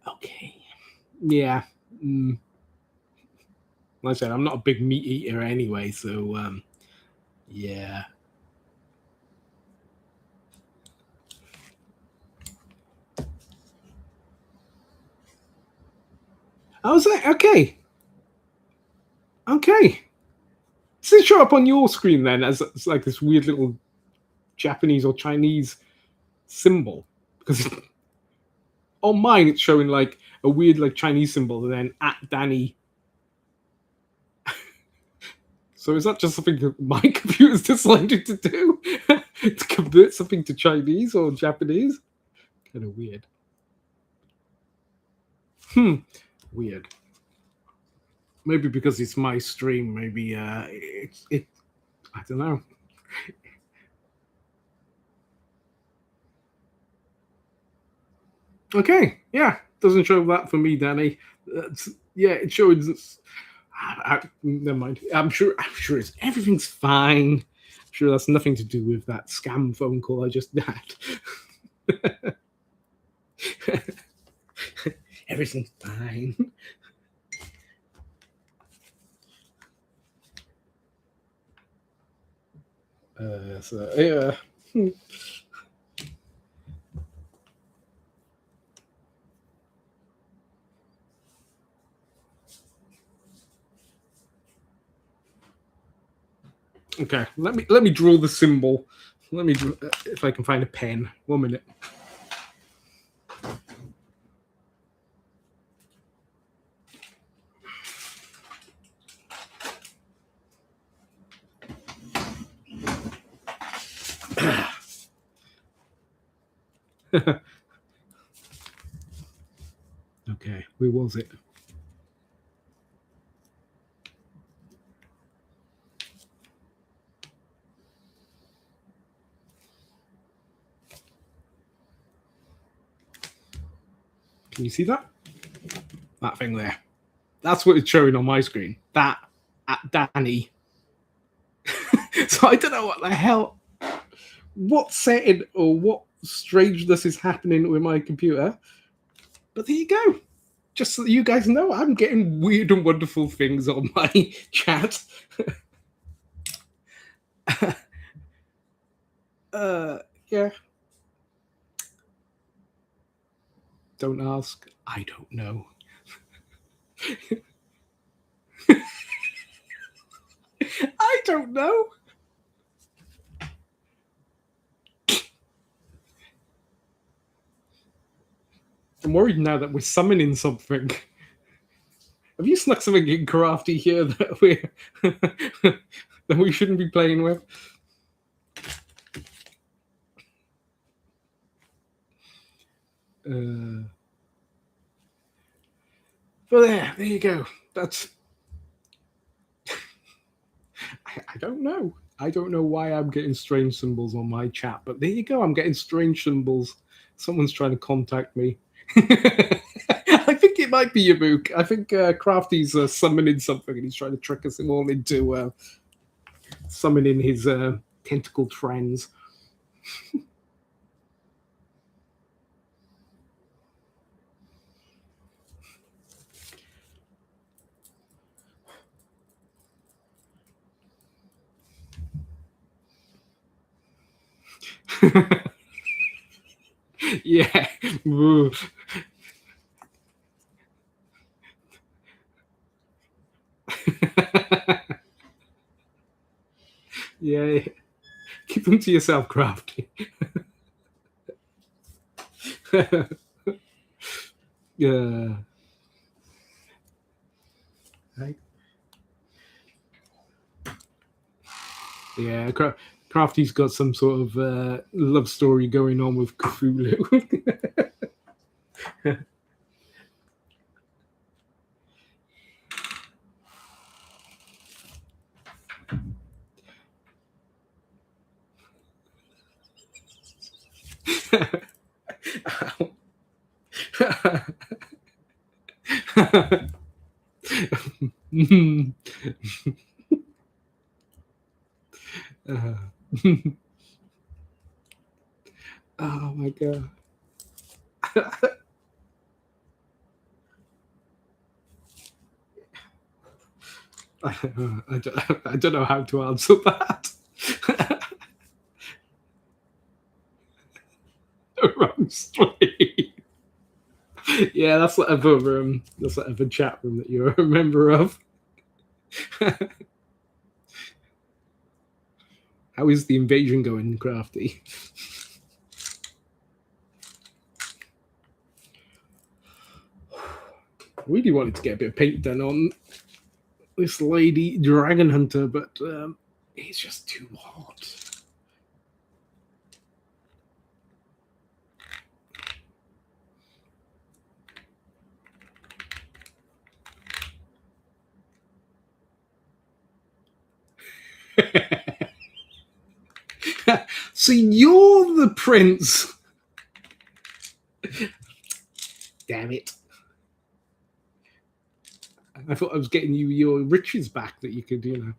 Okay, yeah. Like I said, I'm not a big meat eater anyway, so yeah. I was like, okay, okay. Does it show up on your screen then as it's like this weird little Japanese or Chinese symbol? Because on mine it's showing like a weird like Chinese symbol and then at Danny. So is that just something that my computer's decided to do? To convert something to Chinese or Japanese? Kind of weird. Weird. Maybe because it's my stream, maybe it I don't know. Okay, yeah, doesn't show that for me, Danny. Yeah, it shows. Never mind. I'm sure. Everything's fine. I'm sure that's nothing to do with that scam phone call I just had. Everything's fine. So yeah. Okay, let me draw the symbol. Let me draw, if I can find a pen. 1 minute. Okay, where was it? Can you see that? That thing there. That's what it's showing on my screen. That at Danny. So I don't know what the hell, what setting or what strangeness is happening with my computer. But there you go. Just so that you guys know, I'm getting weird and wonderful things on my chat. Yeah. Don't ask. I don't know. I don't know. I'm worried now that we're summoning something. Have you snuck something in crafty here that we that we shouldn't be playing with? But there you go. That's. I don't know. I don't know why I'm getting strange symbols on my chat, but there you go. I'm getting strange symbols. Someone's trying to contact me. I think it might be Yabook. I think Crafty's summoning something and he's trying to trick us all into summoning his tentacled friends. Yeah. Yeah. Keep them to yourself, Crafty. Yeah. Right. Yeah, Crafty's got some sort of love story going on with Cthulhu. Oh my god. I don't know how to answer that. Wrong stream. Yeah, that's whatever chat room that you're a member of. How is the invasion going, Crafty? Really wanted to get a bit of paint done on this lady dragon hunter, but it's just too hot. See, you're the prince. Damn it. I thought I was getting you your riches back that you could, you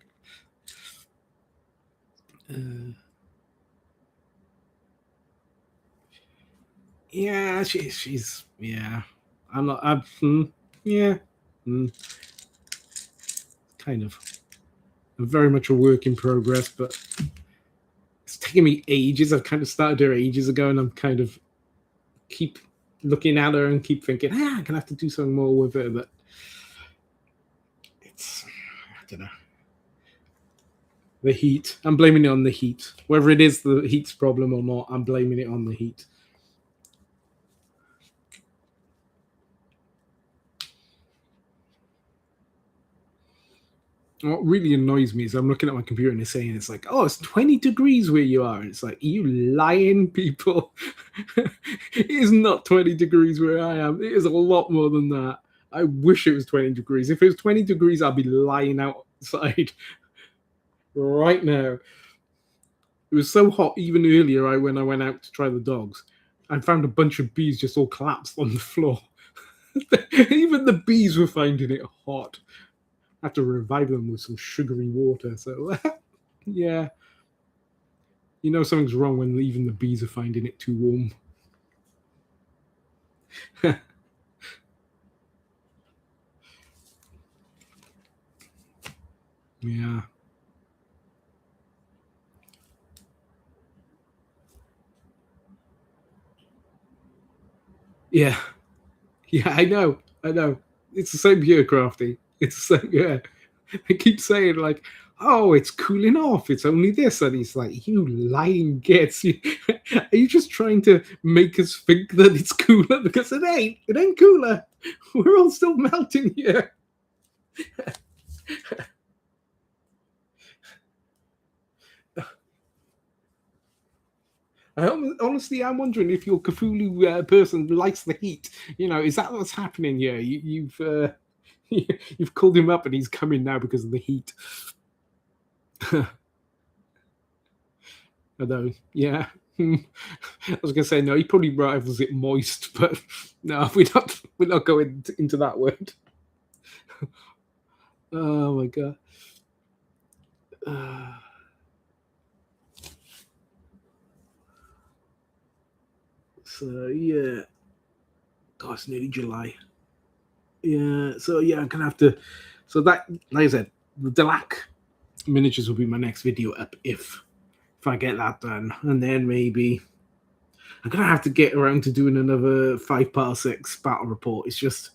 know. Yeah, she's yeah. I'm not. Yeah. Kind of. I'm very much a work in progress, but it's taking me ages. I've kind of started her ages ago, and I'm kind of keep looking at her and keep thinking, I'm gonna have to do something more with her, but it's I don't know. The heat. I'm blaming it on the heat. Whether it is the heat's problem or not, I'm blaming it on the heat. What really annoys me is I'm looking at my computer and it's saying it's like, oh, it's 20 degrees where you are. And it's like, you lying people. It is not 20 degrees where I am. It is a lot more than that. I wish it was 20 degrees. If it was 20 degrees, I'd be lying outside right now. It was so hot even earlier when I went out to try the dogs. I found a bunch of bees just all collapsed on the floor. Even the bees were finding it hot. I have to revive them with some sugary water. So, yeah. You know something's wrong when even the bees are finding it too warm. Yeah. Yeah. Yeah, I know. It's the same here, Crafty. It's the same, yeah. I keep saying, like, oh, it's cooling off. It's only this. And he's like, you lying gits. Are you just trying to make us think that it's cooler? Because it ain't. It ain't cooler. We're all still melting here. Honestly, I'm wondering if your Cthulhu person likes the heat. You know, is that what's happening here? You've called him up and he's coming now because of the heat. Although, yeah. I was gonna say no. He probably rivals it moist, but no, we're not going into that word. Oh my god. So yeah, God, it's nearly July. Yeah, so yeah, I'm gonna have to. So that, like I said, the Delac miniatures will be my next video up if I get that done, and then maybe I'm gonna have to get around to doing another 5 par 6 battle report. It's just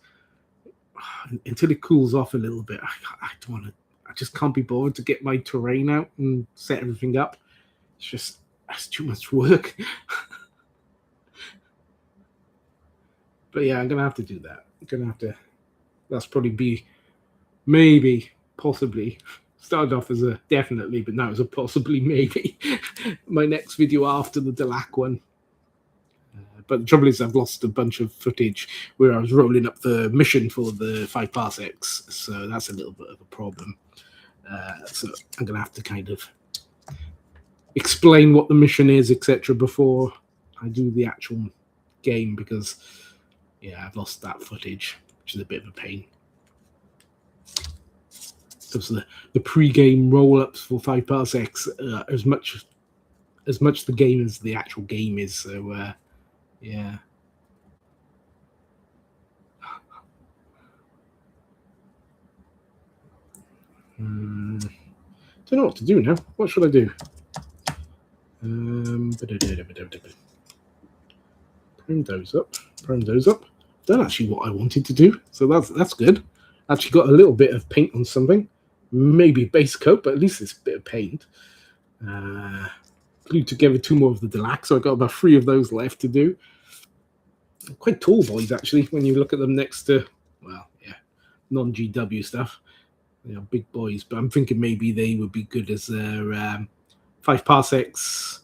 until it cools off a little bit, I don't want to. I just can't be bothered to get my terrain out and set everything up. It's just that's too much work. But yeah, I'm gonna have to do that. I'm gonna have to. That's probably be maybe possibly started off as a definitely, but now it's a possibly maybe my next video after the Delac one. But the trouble is, I've lost a bunch of footage where I was rolling up the mission for the 5 par 6, so that's a little bit of a problem. So I'm gonna have to kind of explain what the mission is, etc., before I do the actual game, because yeah, I've lost that footage, which is a bit of a pain. So the pre-game roll-ups for 5 par 6 as much the game as the actual game is. So yeah. Don't know what to do now. What should I do? Prime those up. Prime those up. Done actually what I wanted to do, so that's good. Actually got a little bit of paint on something. Maybe base coat, but at least it's a bit of paint. Glued together 2 more of the Delac, so I've got about 3 of those left to do. Quite tall boys, actually, when you look at them next to, well, yeah, non-GW stuff. You know, big boys, but I'm thinking maybe they would be good as their 5 par 6,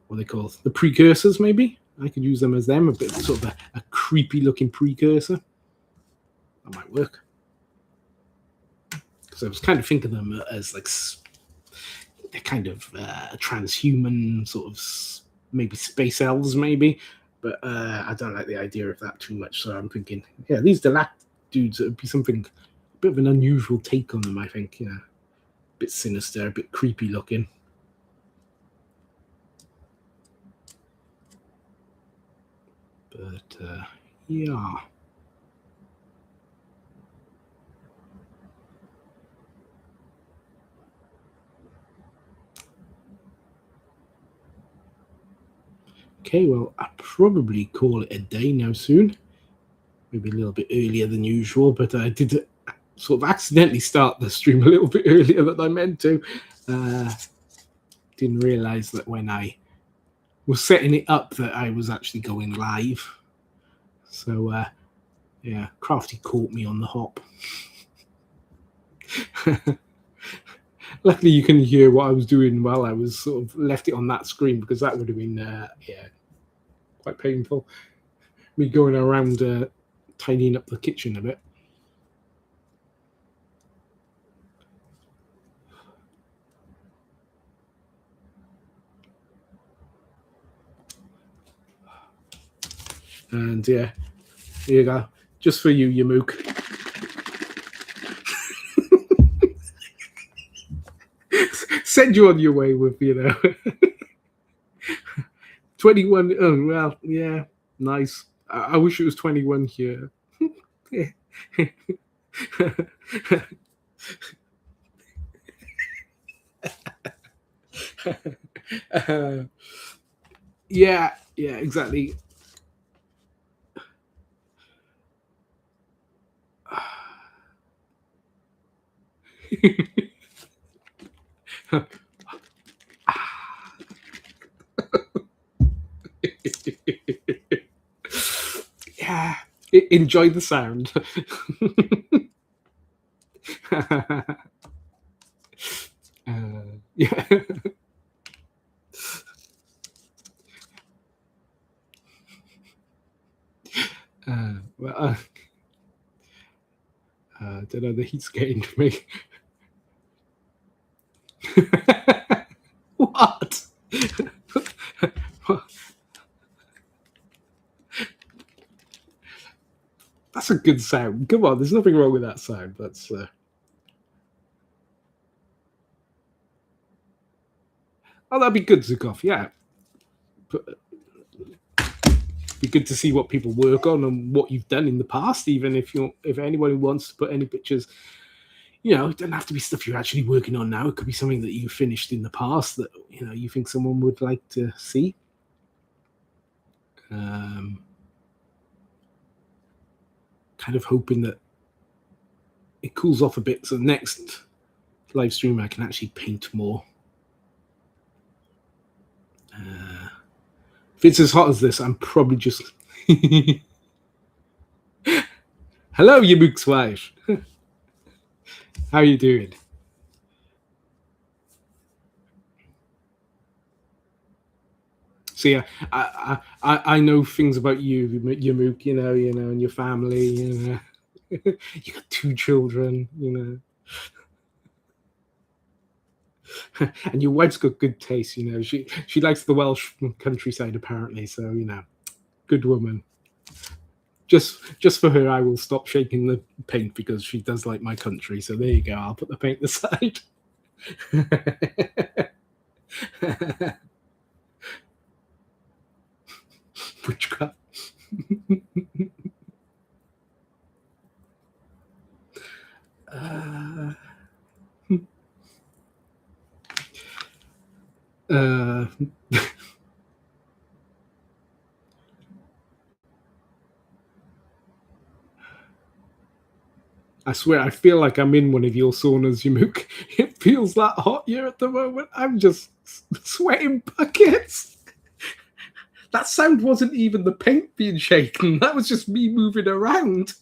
what they call the precursors, maybe. I could use them as them, a bit of sort of a creepy looking precursor. That might work. Because I was kind of thinking of them as like they're kind of transhuman, sort of maybe space elves, maybe. But I don't like the idea of that too much. So I'm thinking, yeah, these Delac dudes, it would be something, a bit of an unusual take on them, I think. Yeah, a bit sinister, a bit creepy looking. But yeah. Okay, well, I'll probably call it a day now soon. Maybe a little bit earlier than usual, but I did sort of accidentally start the stream a little bit earlier than I meant to. Didn't realize that when I was setting it up that I was actually going live. So, yeah, Crafty caught me on the hop. Luckily, you can hear what I was doing while I was sort of left it on that screen, because that would have been, yeah, quite painful. Me going around tidying up the kitchen a bit. And yeah, here you go. Just for you, Yamook. Send you on your way with, 21. Oh, well, yeah, nice. I wish it was 21 here. Yeah, exactly. Yeah, enjoy the sound. Yeah. Well, I don't know. The heat's getting to me. What? That's a good sound. Come on, there's nothing wrong with that sound. That's oh, that'd be good, Zukov. Yeah, but be good to see what people work on and what you've done in the past. Even if anybody wants to put any pictures, it doesn't have to be stuff you're actually working on now. It could be something that you finished in the past that you think someone would like to see. Kind of hoping that it cools off a bit, so next live stream I can actually paint more. If it's as hot as this, I'm probably just. Hello, Yamuk's wife. How are you doing? See, I know things about you, Yamuk. And your family. You got 2 children. And your wife's got good taste. She likes the Welsh countryside apparently. So good woman. Just for her, I will stop shaking the paint because she does like my country. So there you go. I'll put the paint aside. Witchcraft. I swear, I feel like I'm in one of your saunas, Yamuk. It feels that hot here at the moment. I'm just sweating buckets. That sound wasn't even the paint being shaken. That was just me moving around.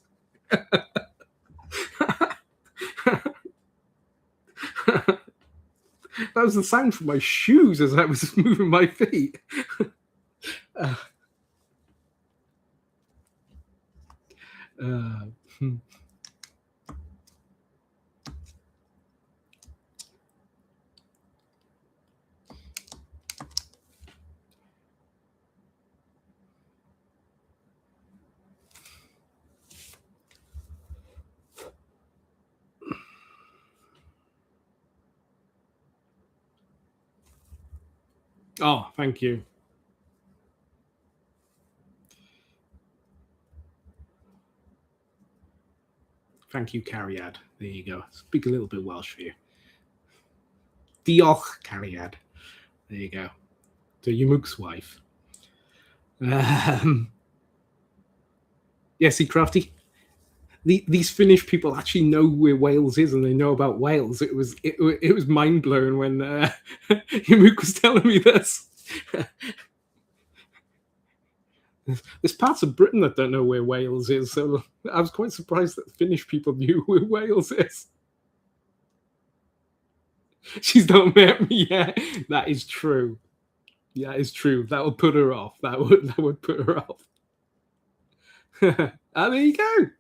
That was the sound from my shoes as I was moving my feet. Oh, thank you. Thank you, Cariad. There you go. Speak a little bit Welsh for you. Diolch, Cariad. There you go. So Yamuk's wife. Yeah, see, Crafty. These Finnish people actually know where Wales is, and they know about Wales. It was mind blowing when Yamuk was telling me this. There's parts of Britain that don't know where Wales is, so I was quite surprised that Finnish people knew where Wales is. She's not met me yet. That is true. Yeah, it's true. That would put her off. That would put her off. There you go.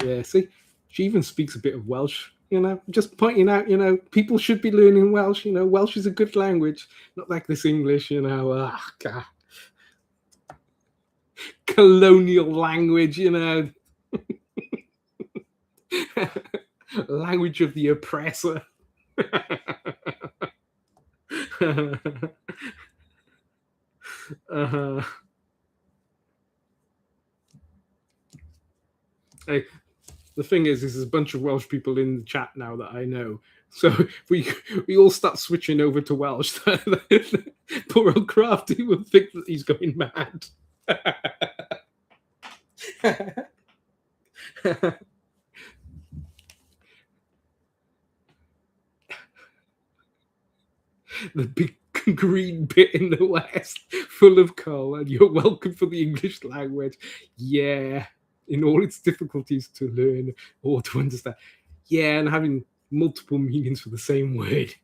Yeah, see, she even speaks a bit of Welsh. Just pointing out, people should be learning Welsh. Welsh is a good language, not like this English. God. Colonial language. Language of the oppressor. Hey, the thing is, there's a bunch of Welsh people in the chat now that I know. So if we all start switching over to Welsh, poor old Crafty will think that he's going mad. The big green bit in the west, full of coal, and you're welcome for the English language. Yeah, in all its difficulties to learn or to understand. Yeah, and having multiple meanings for the same word.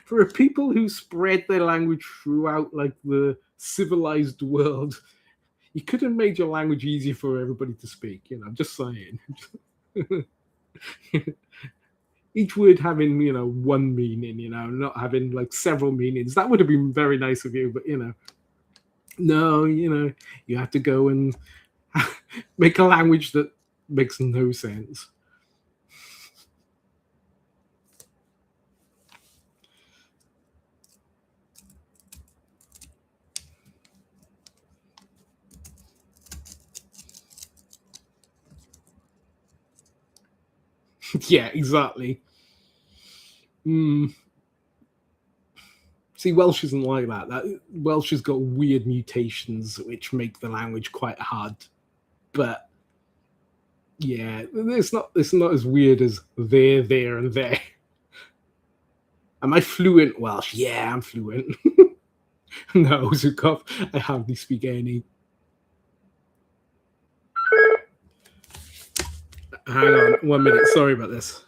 For people who spread their language throughout like the civilized world, you could have made your language easier for everybody to speak. I'm just saying. Each word having one meaning, not having like several meanings. That would have been very nice of you, but no, you have to go and make a language that makes no sense. Yeah, exactly. See, Welsh isn't like that. Welsh has got weird mutations which make the language quite hard. But yeah, it's not as weird as there, and there. Am I fluent Welsh? Yeah, I'm fluent. No, Zukov, I hardly speak any. Hang on 1 minute. Sorry about this.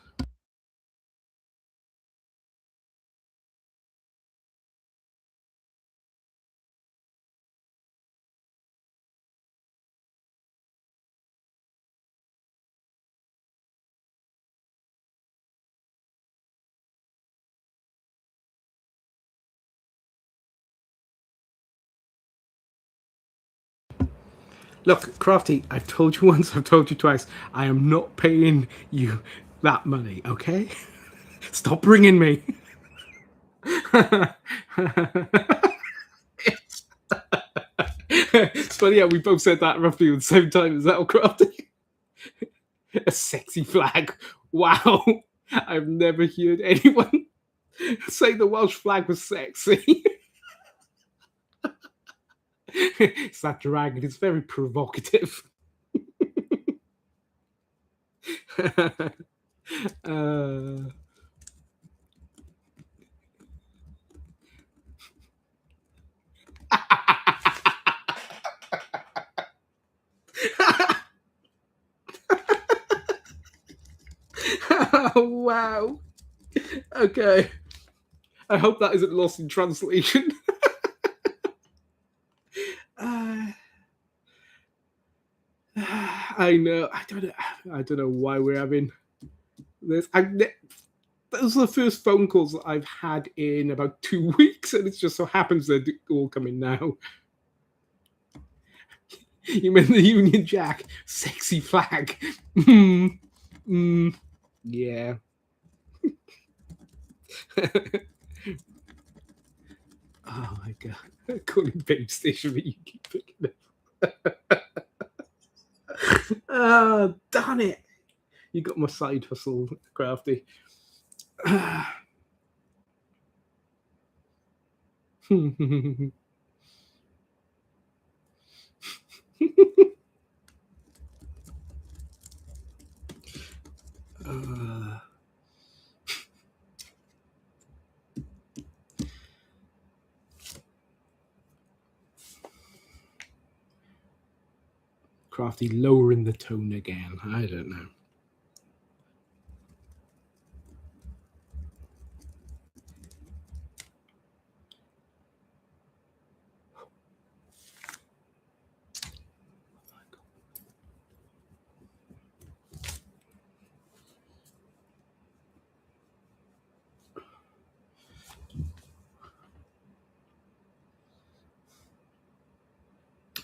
Look, Crafty, I've told you once, I've told you twice. I am not paying you that money, okay? Stop ringing me. It's funny how we both said that roughly at the same time. Is that all, Crafty? A sexy flag. Wow. I've never heard anyone say the Welsh flag was sexy. It's that dragon. It's very provocative. uh, oh, wow. Okay. I hope that isn't lost in translation. uh, I know. I don't know why we're having this. Those are the first phone calls that I've had in about 2 weeks, and it just so happens they're all coming now. You meant the Union Jack? Sexy flag. Yeah. Oh my god. Call it babe station, but you keep picking it. Oh, darn it. You got my side hustle, Crafty. Crafty lowering the tone again. I don't know.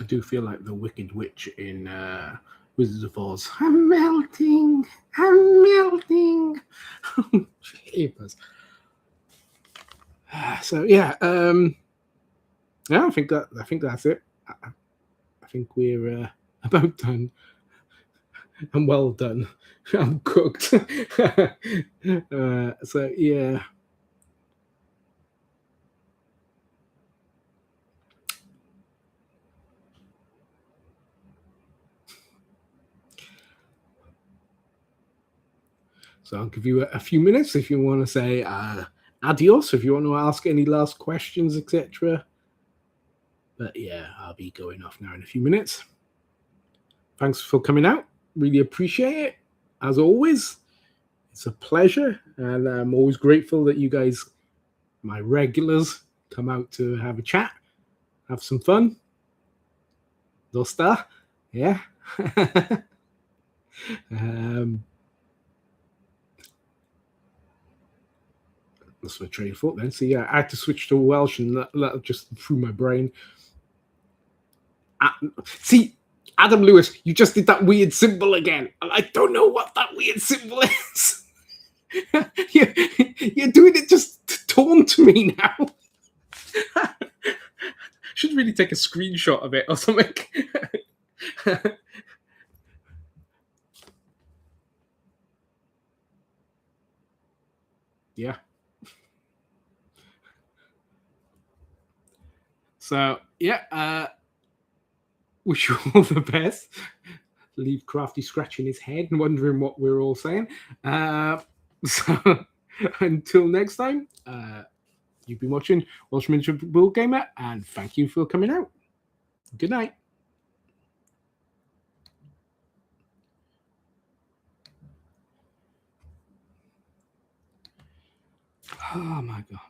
I do feel like the Wicked Witch in Wizards of Oz. I'm melting. I'm melting. Jeepers. So yeah, yeah. I think that's it. I think we're about done. I'm well done. I'm cooked. So yeah. So I'll give you a few minutes if you want to say adios, if you want to ask any last questions, etc. But yeah, I'll be going off now in a few minutes. Thanks for coming out. Really appreciate it. As always, it's a pleasure. And I'm always grateful that you guys, my regulars, come out to have a chat, have some fun. Dosta. Yeah. That's my train of thought then. So yeah, I had to switch to Welsh, and that just threw my brain. See, Adam Lewis, you just did that weird symbol again, and I don't know what that weird symbol is. You're doing it just to taunt me now. Should really take a screenshot of it or something. Yeah. So yeah, wish you all the best. Leave Crafty scratching his head and wondering what we're all saying. So until next time, you've been watching Welsh Miniature Bull Gamer, and thank you for coming out. Good night. Oh my God.